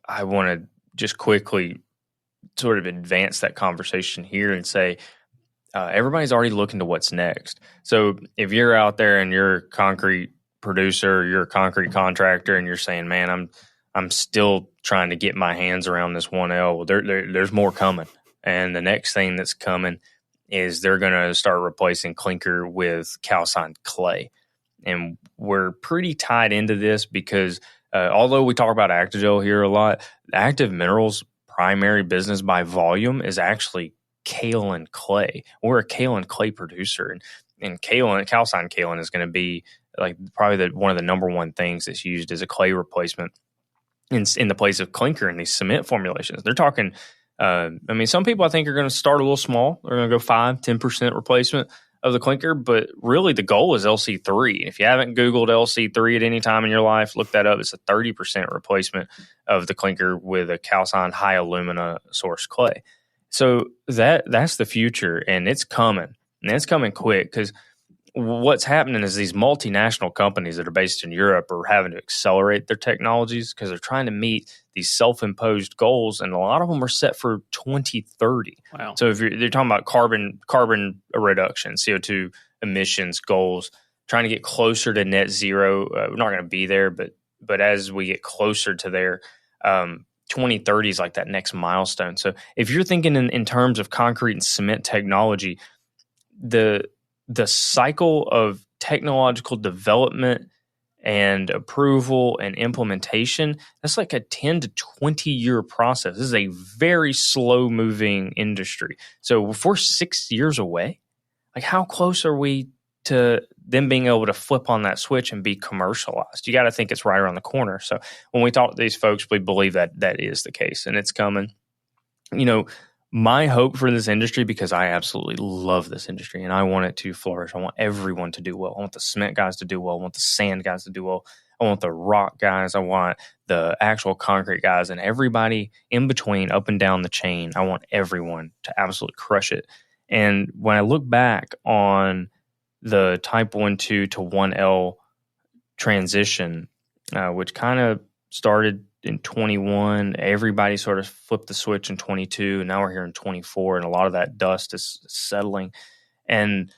B: I want to just quickly sort of advance that conversation here and say, everybody's already looking to what's next. So if you're out there and you're a concrete producer, you're a concrete contractor, and you're saying, man, I'm still trying to get my hands around this 1L, well, there's more coming. And the next thing that's coming is they're going to start replacing clinker with calcined clay. And we're pretty tied into this because although we talk about Actigel here a lot, Active Minerals' primary business by volume is actually kaolin clay. We're a kaolin clay producer, and calcined kaolin is going to be like probably one of the number one things that's used as a clay replacement in the place of clinker in these cement formulations. They're talking, some people I think are going to start a little small. They're going to go 5-10% replacement of the clinker, but really the goal is LC3. If you haven't Googled LC3 at any time in your life, look that up. It's a 30% replacement of the clinker with a calcined high alumina source clay. So that's the future, and it's coming, and it's coming quick because what's happening is these multinational companies that are based in Europe are having to accelerate their technologies because they're trying to meet these self-imposed goals, and a lot of them are set for 2030.
A: Wow.
B: So if they're talking about carbon reduction, CO2 emissions goals, trying to get closer to net zero. We're not going to be there, but as we get closer to there, 2030 is like that next milestone. So if you're thinking in terms of concrete and cement technology, the cycle of technological development and approval and implementation, that's like a 10 to 20 year process. This is a very slow moving industry. So if we're 6 years away, like how close are we to them being able to flip on that switch and be commercialized? You got to think it's right around the corner. So when we talk to these folks, we believe that that is the case and it's coming. You know, my hope for this industry, because I absolutely love this industry and I want it to flourish. I want everyone to do well. I want the cement guys to do well. I want the sand guys to do well. I want the rock guys. I want the actual concrete guys and everybody in between, up and down the chain. I want everyone to absolutely crush it. And when I look back on the type 1-2 to 1L transition, which kind of started in 21, everybody sort of flipped the switch in 22, and now we're here in 24, and a lot of that dust is settling, and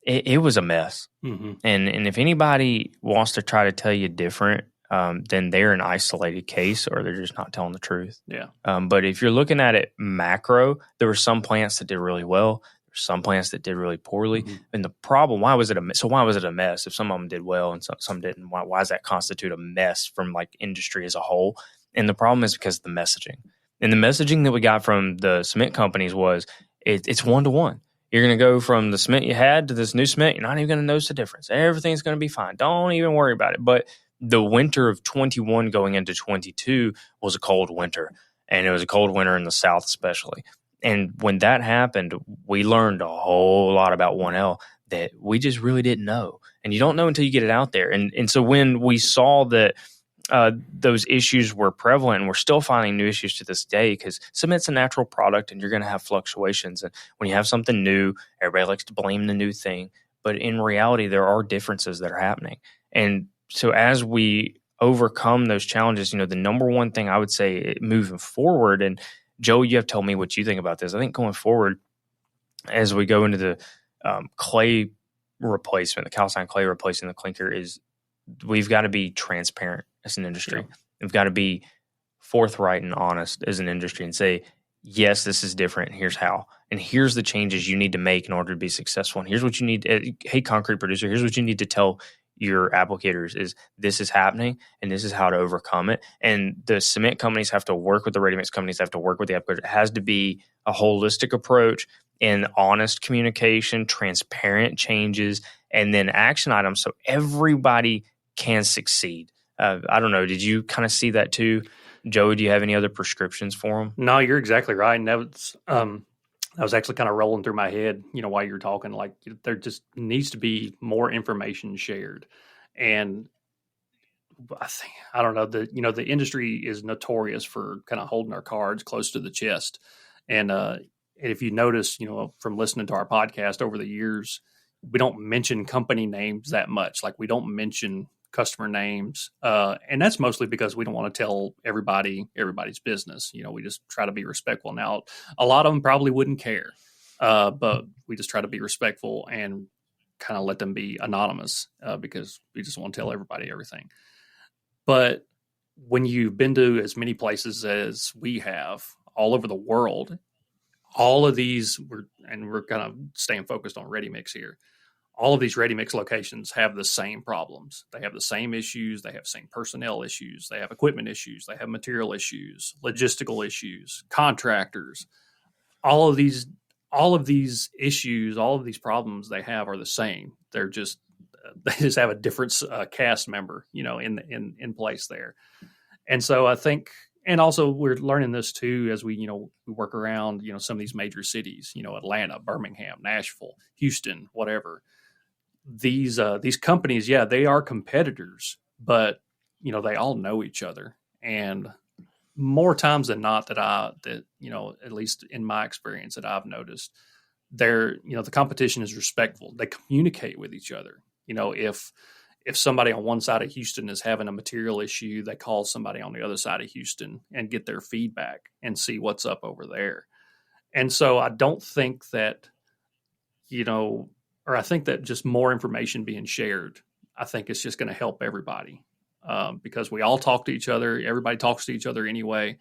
B: it was a mess.
A: Mm-hmm.
B: And if anybody wants to try to tell you different, then they're an isolated case, or they're just not telling the truth.
A: Yeah.
B: But if you're looking at it macro, there were some plants that did really well. There's some plants that did really poorly.
A: Mm-hmm.
B: And the problem, why was it a mess? If some of them did well and some didn't, why does that constitute a mess from like industry as a whole? And the problem is because of the messaging. And the messaging that we got from the cement companies was it's 1-to-1. You're going to go from the cement you had to this new cement. You're not even going to notice the difference. Everything's going to be fine. Don't even worry about it. But the winter of 21 going into 22 was a cold winter. And it was a cold winter in the South especially. And when that happened, we learned a whole lot about 1L that we just really didn't know. And you don't know until you get it out there. And so when we saw that those issues were prevalent, and we're still finding new issues to this day, because cement's a natural product and you're going to have fluctuations. And when you have something new, everybody likes to blame the new thing. But in reality, there are differences that are happening. And so as we overcome those challenges, the number one thing I would say moving forward, and Joe, you have to tell me what you think about this. I think going forward, as we go into the clay replacement, the calcined clay replacing the clinker, is we've got to be transparent as an industry. Yeah. We've got to be forthright and honest as an industry and say, yes, this is different. Here's how. And here's the changes you need to make in order to be successful. And here's what you need. Hey, concrete producer, here's what you need to tell your applicators is this is happening and this is how to overcome it. And the cement companies have to work with the ready mix companies, have to work with the applicators. It has to be a holistic approach and honest communication, transparent changes, and then action items so everybody can succeed. I don't know. Did you kind of see that too? Joey, do you have any other prescriptions for them?
A: No, you're exactly right. And that was actually kind of rolling through my head, while you were talking, like there just needs to be more information shared. And I don't know, the industry is notorious for kind of holding our cards close to the chest. And if you notice, from listening to our podcast over the years, we don't mention company names that much. Like we don't mention customer names. And that's mostly because we don't want to tell everybody's business. We just try to be respectful. Now, a lot of them probably wouldn't care, but we just try to be respectful and kind of let them be anonymous because we just want to tell everybody everything. But when you've been to as many places as we have all over the world, all of these, we're kind of staying focused on ready mix here. All of these ready mix locations have the same problems. They have the same issues. They have the same personnel issues. They have equipment issues. They have material issues, logistical issues, contractors. All of these issues, all of these problems they have are the same. They just have a different cast member, in place there. And so I think, and also we're learning this too as we work around, some of these major cities, Atlanta, Birmingham, Nashville, Houston, whatever. These companies, yeah, they are competitors, but they all know each other. And more times than not at least in my experience that I've noticed, the competition is respectful. They communicate with each other. If somebody on one side of Houston is having a material issue, they call somebody on the other side of Houston and get their feedback and see what's up over there. And so I don't think that, or I think that just more information being shared, I think it's just going to help everybody because we all talk to each other. Everybody talks to each other anyway.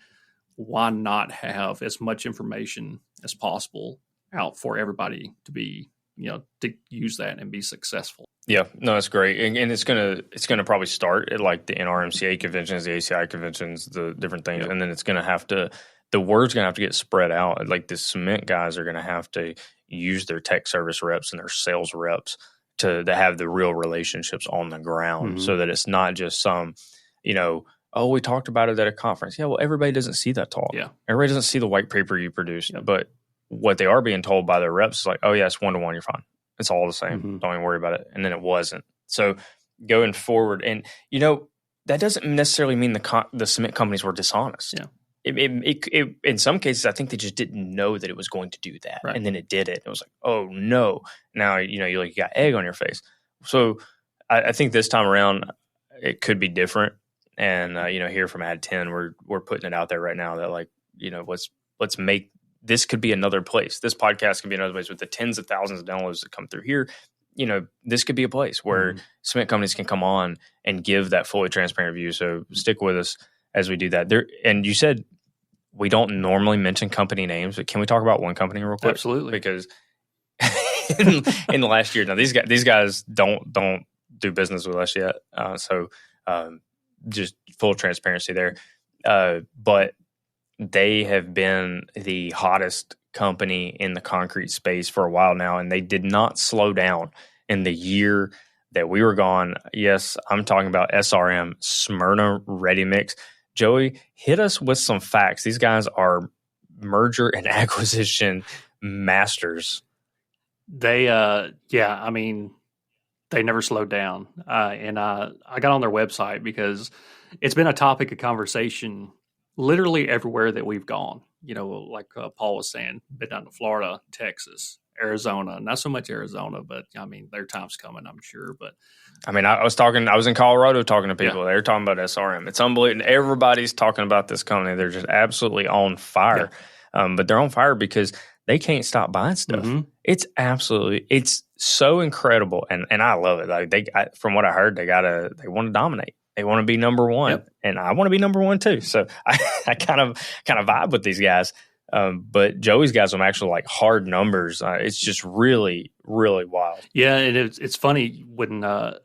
A: Why not have as much information as possible out for everybody to be, to use that and be successful?
B: Yeah, no, that's great, and it's gonna probably start at like the NRMCA conventions, the ACI conventions, the different things, and then it's gonna have to. The word's gonna have to get spread out. Like the cement guys are gonna have to use their tech service reps and their sales reps to have the real relationships on the ground, so that it's not just some, oh, we talked about it at a conference. Yeah, well, everybody doesn't see that talk.
A: Yeah,
B: everybody doesn't see the white paper you produced, but what they are being told by their reps is like, oh yeah, it's 1-to-1, you're fine. It's all the same. Don't even worry about it. And then it wasn't. So going forward, and that doesn't necessarily mean the cement companies were dishonest.
A: Yeah.
B: It in some cases, I think they just didn't know that it was going to do that, and then it did it. It was like, oh no! Now you got egg on your face. So I think this time around it could be different. And here from Ad 10, we're putting it out there right now that let's make. This could be another place. This podcast could be another place with the tens of thousands of downloads that come through here. This could be a place where cement companies can come on and give that fully transparent view. So stick with us as we do that. And you said we don't normally mention company names, but can we talk about one company real quick?
A: Absolutely.
B: Because in the last year, now these guys don't do business with us yet. So just full transparency there. But they have been the hottest company in the concrete space for a while now, and they did not slow down in the year that we were gone. Yes, I'm talking about SRM, Smyrna Ready Mix. Joey, hit us with some facts. These guys are merger and acquisition masters.
A: They, they never slowed down. And I got on their website because it's been a topic of conversation literally everywhere that we've gone. Like Paul was saying, been down to Florida, Texas, Arizona. Not so much Arizona, but their time's coming, I'm sure. But
B: I was in Colorado talking to people. They're talking about SRM. It's unbelievable. Everybody's talking about this company. They're just absolutely on fire. But they're on fire because they can't stop buying stuff. It's so incredible, and I love it. Like from what I heard, they want to dominate. They want to be number one, and I want to be number one too. So I kind of vibe with these guys. But Joey's got some actual like hard numbers. It's just really, really wild.
A: Yeah, and it's funny when the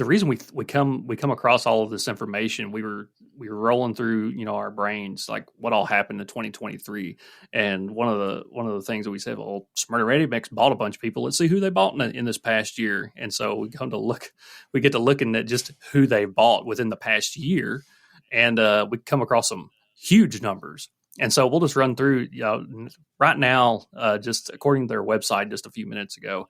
A: reason we come across all of this information, we were rolling through our brains like what all happened in 2023, and one of the things that we said, well, Smyrna Ready Mix bought a bunch of people. Let's see who they bought in this past year, and so we get to looking at just who they bought within the past year, and we come across some huge numbers. And so we'll just run through, right now, just according to their website just a few minutes ago,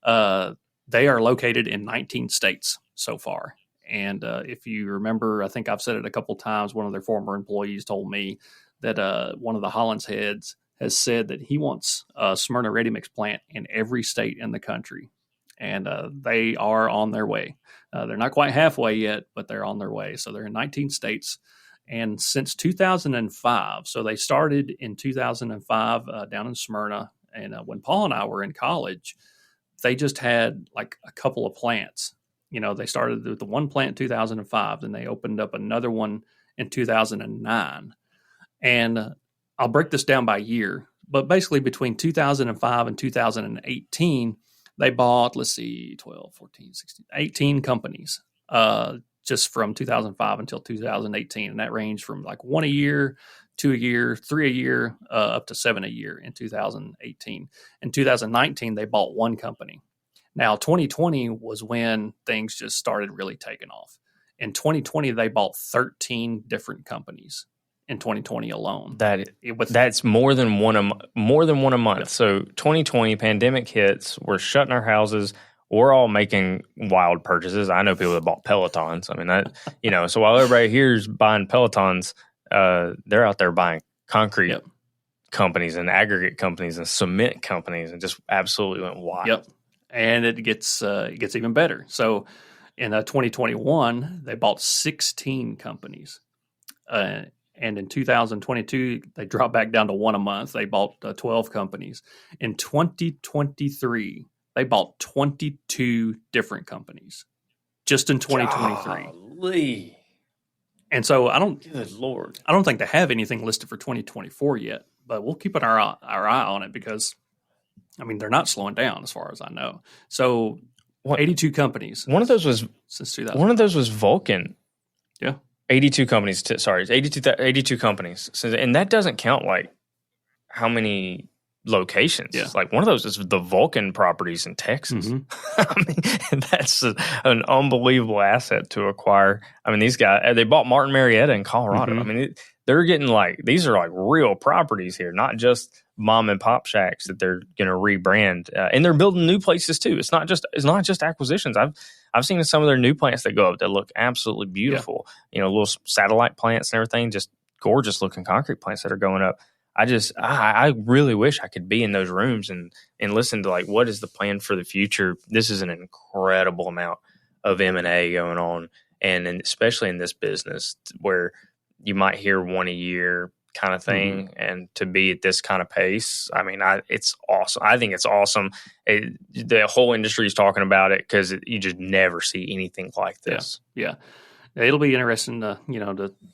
A: they are located in 19 states so far. And if you remember, I think I've said it a couple times, one of their former employees told me that one of the Hollins heads has said that he wants a Smyrna Ready Mix plant in every state in the country. And they are on their way. They're not quite halfway yet, but they're on their way. So they're in 19 states. And since 2005, so they started in 2005 down in Smyrna. And when Paul and I were in college, they just had like a couple of plants. They started with the one plant in 2005, then they opened up another one in 2009. And I'll break this down by year, but basically between 2005 and 2018, they bought, 12, 14, 16, 18 companies. Just from 2005 until 2018. And that ranged from like 1 a year, 2 a year, 3 a year, up to 7 a year in 2018. In 2019, they bought one company. Now, 2020 was when things just started really taking off. In 2020, they bought 13 different companies in 2020 alone.
B: That's more than one a month. Yep. So 2020 pandemic hits, we're shutting our houses. We're all making wild purchases. I know people that bought Pelotons. So while everybody here is buying Pelotons, they're out there buying concrete companies and aggregate companies and cement companies, and just absolutely went wild.
A: Yep. And it gets even better. So in 2021, they bought 16 companies. And in 2022, they dropped back down to one a month. They bought 12 companies. In 2023, they bought 22 different companies just in 2023.
B: Golly.
A: And so
B: Good Lord.
A: I don't think they have anything listed for 2024 yet, but we'll keep our eye on it because, I mean, they're not slowing down as far as I know. So 82 companies.
B: One of those was
A: since 2000.
B: One of those was Vulcan.
A: Yeah.
B: 82 companies. 82 companies. So, and that doesn't count like how many locations.
A: Yeah.
B: Like one of those is the Vulcan properties in Texas.
A: Mm-hmm.
B: I mean, that's an unbelievable asset to acquire. I mean, these guys, they bought Martin Marietta in Colorado.
A: Mm-hmm.
B: I mean, they're getting these are like real properties here, not just mom and pop shacks that they're going to rebrand. And they're building new places too. It's not just acquisitions. I've seen some of their new plants that go up that look absolutely beautiful. Yeah. Little satellite plants and everything, just gorgeous looking concrete plants that are going up. I really wish I could be in those rooms and listen to like, what is the plan for the future? This is an incredible amount of M&A going on. And especially in this business where you might hear one a year kind of thing. Mm-hmm. And to be at this kind of pace, I mean, it's awesome. I think it's awesome. The whole industry is talking about it because you just never see anything like this.
A: Yeah. It'll be interesting to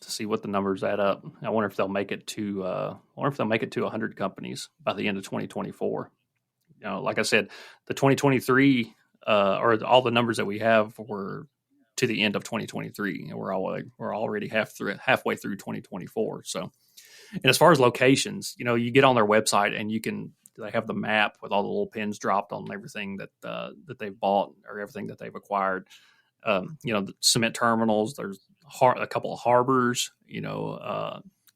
A: see what the numbers add up. I wonder if they'll make it to 100 companies by the end of 2024. Like I said, the 2023 or all the numbers that we have were to the end of 2023, and we're already halfway through 2024. So, and as far as locations, you get on their website and they have the map with all the little pins dropped on everything that they've bought or everything that they've acquired. The cement terminals, there's a couple of harbors,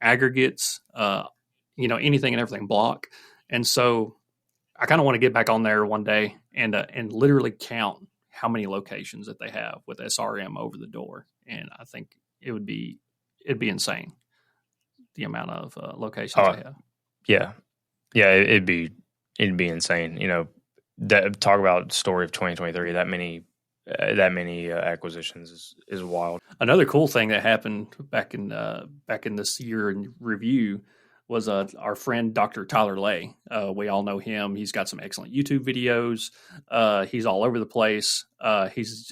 A: aggregates, anything and everything block. And so I kind of want to get back on there one day and literally count how many locations that they have with SRM over the door. And I think it'd be insane the amount of locations they have.
B: Yeah. Yeah. It'd be insane. Talk about story of 2023, that many acquisitions is wild.
A: Another cool thing that happened back in this year in review was our friend Dr. Tyler Lay. We all know him. He's got some excellent YouTube videos. He's all over the place. He's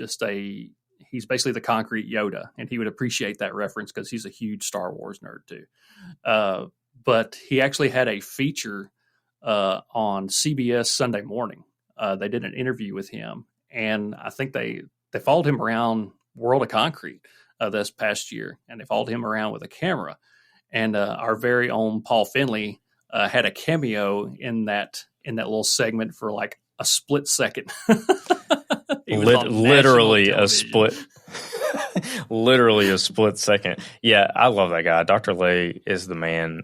A: basically the concrete Yoda, and he would appreciate that reference because he's a huge Star Wars nerd too. But he actually had a feature on CBS Sunday Morning. They did an interview with him. And I think they followed him around World of Concrete this past year, and they followed him around with a camera. And our very own Paul Finley had a cameo in that little segment for like a split second.
B: Literally a split second. Yeah, I love that guy. Dr. Lay is the man.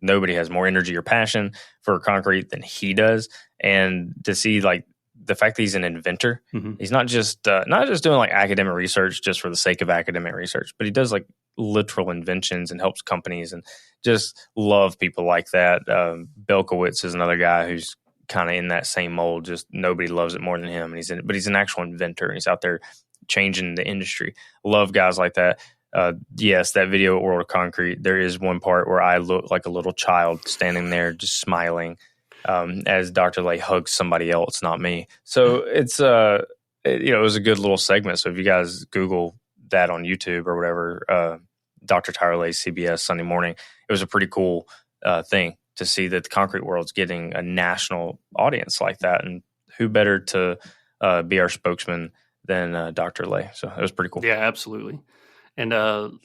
B: Nobody has more energy or passion for concrete than he does. And to see like the fact that he's an inventor, mm-hmm. He's not just doing like academic research just for the sake of academic research, but he does like literal inventions and helps companies, and just love people like that. Belkowitz is another guy who's kind of in that same mold. Just nobody loves it more than him, and he's an actual inventor. He's out there changing the industry. Love guys like that. Yes, that video at World of Concrete, there is one part where I look like a little child standing there just smiling as Dr. Lay hugs somebody else, not me. So it's it was a good little segment. So if you guys Google that on YouTube or whatever, Dr. Tyler Lay's CBS Sunday Morning, it was a pretty cool thing to see that the concrete world's getting a national audience like that. And who better to be our spokesman than Dr. Lay? So it was pretty cool.
A: Yeah, absolutely. And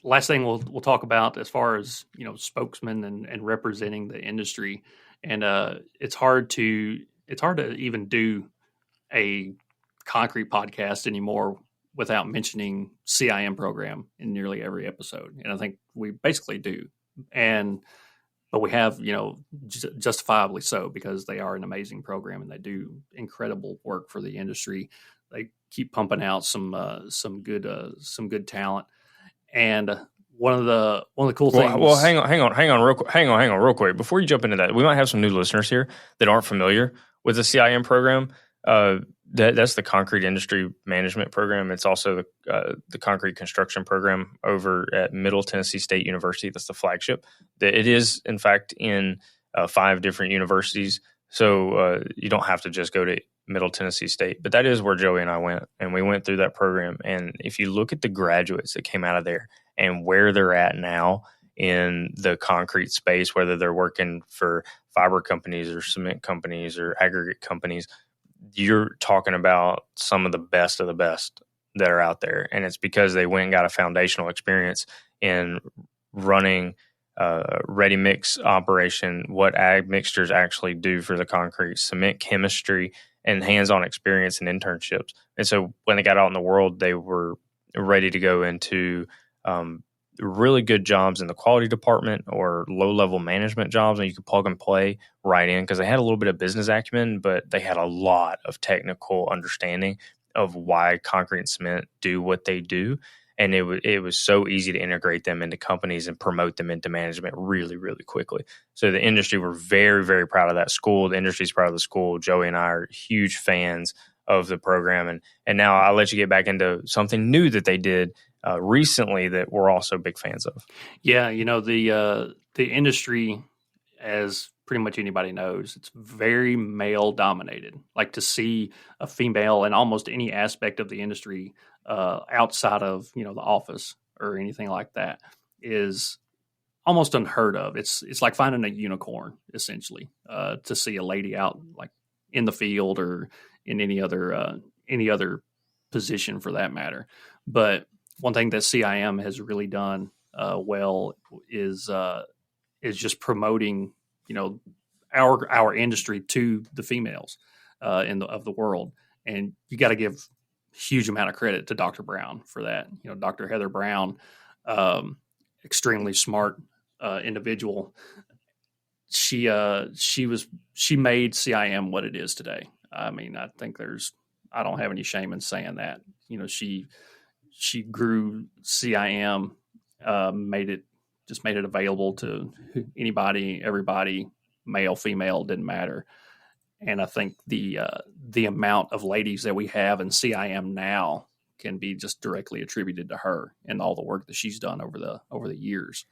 A: last thing we'll talk about as far as spokesmen and representing the industry. And it's hard to even do a concrete podcast anymore without mentioning CIM program in nearly every episode. And I think we basically do. But we have, justifiably so, because they are an amazing program and they do incredible work for the industry. They keep pumping out some good talent. And one of the cool
B: Well,
A: things.
B: hang on, real quick. Before you jump into that, we might have some new listeners here that aren't familiar with the CIM program. That's the Concrete Industry Management Program. It's also the Concrete Construction Program over at Middle Tennessee State University. That's the flagship. It is, in fact, in 5 different universities. So you don't have to just go to Middle Tennessee State, but that is where Joey and I went, and we went through that program. And if you look at the graduates that came out of there and where they're at now in the concrete space, whether they're working for fiber companies or cement companies or aggregate companies, you're talking about some of the best that are out there. And it's because they went and got a foundational experience in running ready mix operation, what ag mixtures actually do for the concrete, cement chemistry, and hands-on experience and internships. And so when they got out in the world, they were ready to go into really good jobs in the quality department or low-level management jobs, and you could plug and play right in because they had a little bit of business acumen, but they had a lot of technical understanding of why concrete and cement do what they do. And it was so easy to integrate them into companies and promote them into management really, really quickly. So the industry were very, very proud of that school. The industry's proud of the school. Joey and I are huge fans of the program. And now I'll let you get back into something new that they did recently that we're also big fans of.
A: Yeah, the industry, as pretty much anybody knows, it's very male dominated. Like, to see a female in almost any aspect of the industry outside of the office or anything like that is almost unheard of. It's like finding a unicorn, essentially, to see a lady out like in the field or in any other position for that matter. But one thing that CIM has really done well is just promoting our industry to the females of the world, and you got to give huge amount of credit to Dr. Brown for that. Dr. Heather Brown, extremely smart individual. She made CIM what it is today. I mean, I don't have any shame in saying that. She grew CIM, made it available to anybody, everybody, male, female, didn't matter. And I think the amount of ladies that we have in CIM now can be just directly attributed to her and all the work that she's done over the years.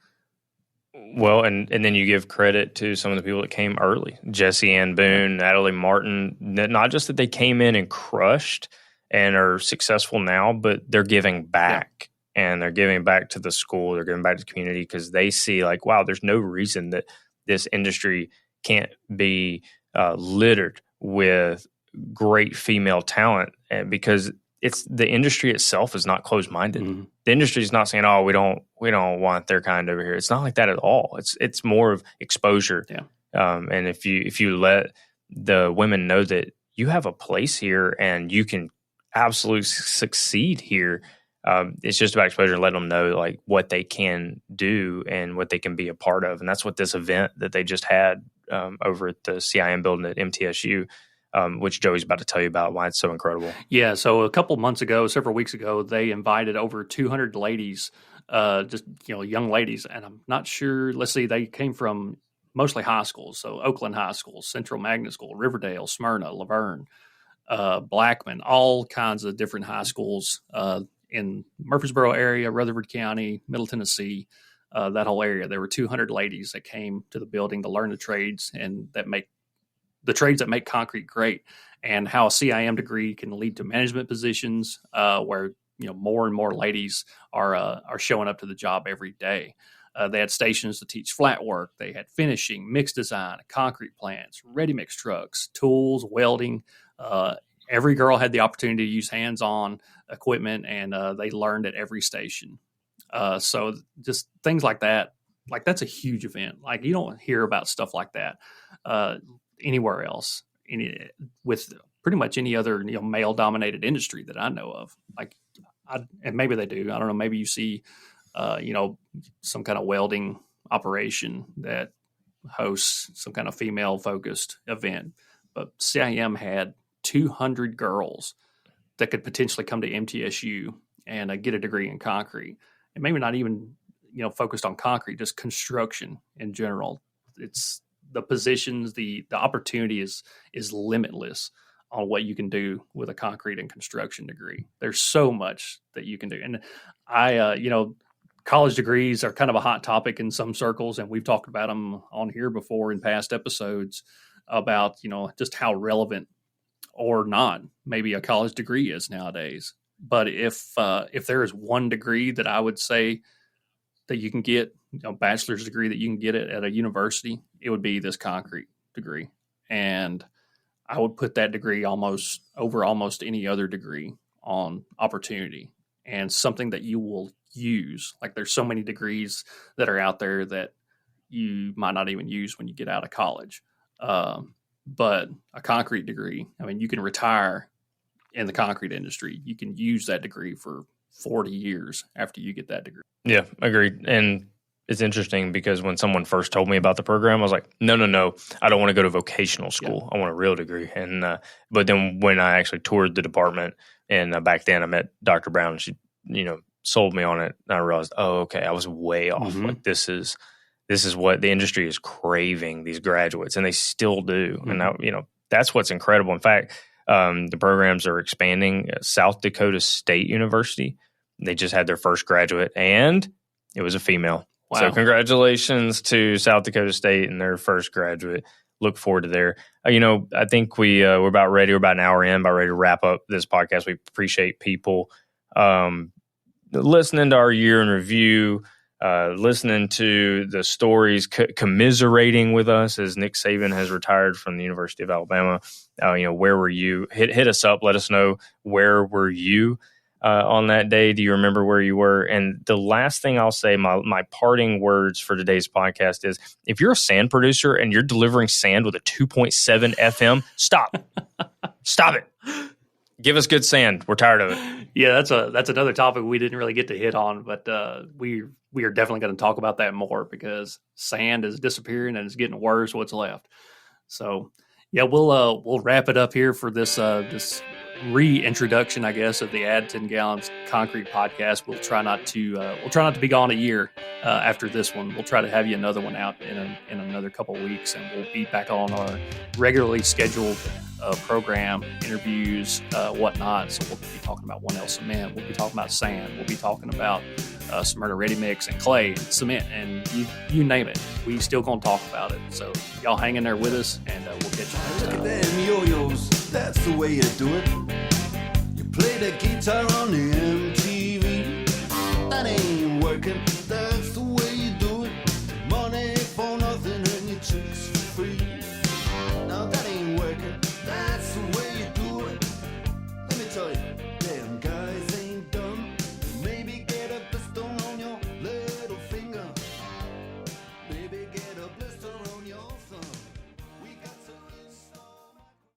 B: Well, and then you give credit to some of the people that came early. Jesse Ann Boone, Natalie Martin, not just that they came in and crushed and are successful now, but they're giving back. Yeah. And they're giving back to the school. They're giving back to the community because they see like, wow, there's no reason that this industry can't be littered with great female talent, because it's the industry itself is not closed-minded. Mm-hmm. The industry is not saying, "Oh, we don't want their kind over here." It's not like that at all. It's more of exposure. Yeah. And if you let the women know that you have a place here and you can absolutely succeed here, it's just about exposure. Let them know like what they can do and what they can be a part of, and that's what this event that they just had over at the CIM building at MTSU. Which Joey's about to tell you about why it's so incredible.
A: Yeah, so several weeks ago, they invited over 200 ladies, just young ladies, and I'm not sure. Let's see, they came from mostly high schools, so Oakland High School, Central Magnet School, Riverdale, Smyrna, Laverne, Blackman, all kinds of different high schools in Murfreesboro area, Rutherford County, Middle Tennessee, that whole area. There were 200 ladies that came to the building to learn the trades and that make concrete great, and how a CIM degree can lead to management positions where more and more ladies are showing up to the job every day. They had stations to teach flat work. They had finishing, mix design, concrete plants, ready mix trucks, tools, welding. Every girl had the opportunity to use hands-on equipment, and they learned at every station. So just things like that, like that's a huge event. Like you don't hear about stuff like that anywhere else, with pretty much any other male-dominated industry that I know of. And maybe they do. I don't know. Maybe you see, some kind of welding operation that hosts some kind of female-focused event. But CIM had 200 girls that could potentially come to MTSU and get a degree in concrete, and maybe not even focused on concrete, just construction in general. It's the positions, the opportunity is limitless on what you can do with a concrete and construction degree. There's so much that you can do. And college degrees are kind of a hot topic in some circles, and we've talked about them on here before in past episodes about, just how relevant or not maybe a college degree is nowadays. But if there is one degree that I would say that you can get, bachelor's degree that you can get it at a university, it would be this concrete degree. And I would put that degree almost over almost any other degree on opportunity and something that you will use. Like there's so many degrees that are out there that you might not even use when you get out of college. But a concrete degree, you can retire in the concrete industry. You can use that degree for 40 years after you get that degree.
B: Yeah, agreed. And it's interesting because when someone first told me about the program, I was like, no, I don't want to go to vocational school. Yeah. I want a real degree. And but then when I actually toured the department, and back then I met Dr. Brown, and she, sold me on it. And I realized, oh, okay, I was way off. Mm-hmm. Like this is what the industry is craving, these graduates, and they still do. Mm-hmm. And now, that's what's incredible. In fact, the programs are expanding. South Dakota State University, they just had their first graduate, and it was a female. Wow. So congratulations to South Dakota State and their first graduate. Look forward to their, I think we're about ready. We're about an hour in, about ready to wrap up this podcast. We appreciate people listening to our year in review, listening to the stories, commiserating with us as Nick Saban has retired from the University of Alabama. Where were you? Hit us up. Let us know, where were you on that day? Do you remember where you were? And the last thing I'll say, my parting words for today's podcast is, if you're a sand producer and you're delivering sand with a 2.7 FM, stop. Stop it. Give us good sand. We're tired of it.
A: Yeah, that's another topic we didn't really get to hit on, but we are definitely going to talk about that more, because sand is disappearing and it's getting worse what's left. So yeah, we'll wrap it up here for this reintroduction, I guess, of the Add 10 Gallons Concrete podcast. We'll try not to be gone a year after this one. We'll try to have you another one out in another couple of weeks, and we'll be back on our regularly scheduled program, interviews, whatnot. So we'll be talking about 1L cement. We'll be talking about sand. We'll be talking about Smyrna Ready mix and clay and cement, and you name it. We still gonna talk about it. So y'all hang in there with us, and we'll catch you next time.
C: Look at them yo-yos, that's the way you do it. You play the guitar on the MTV. That ain't working.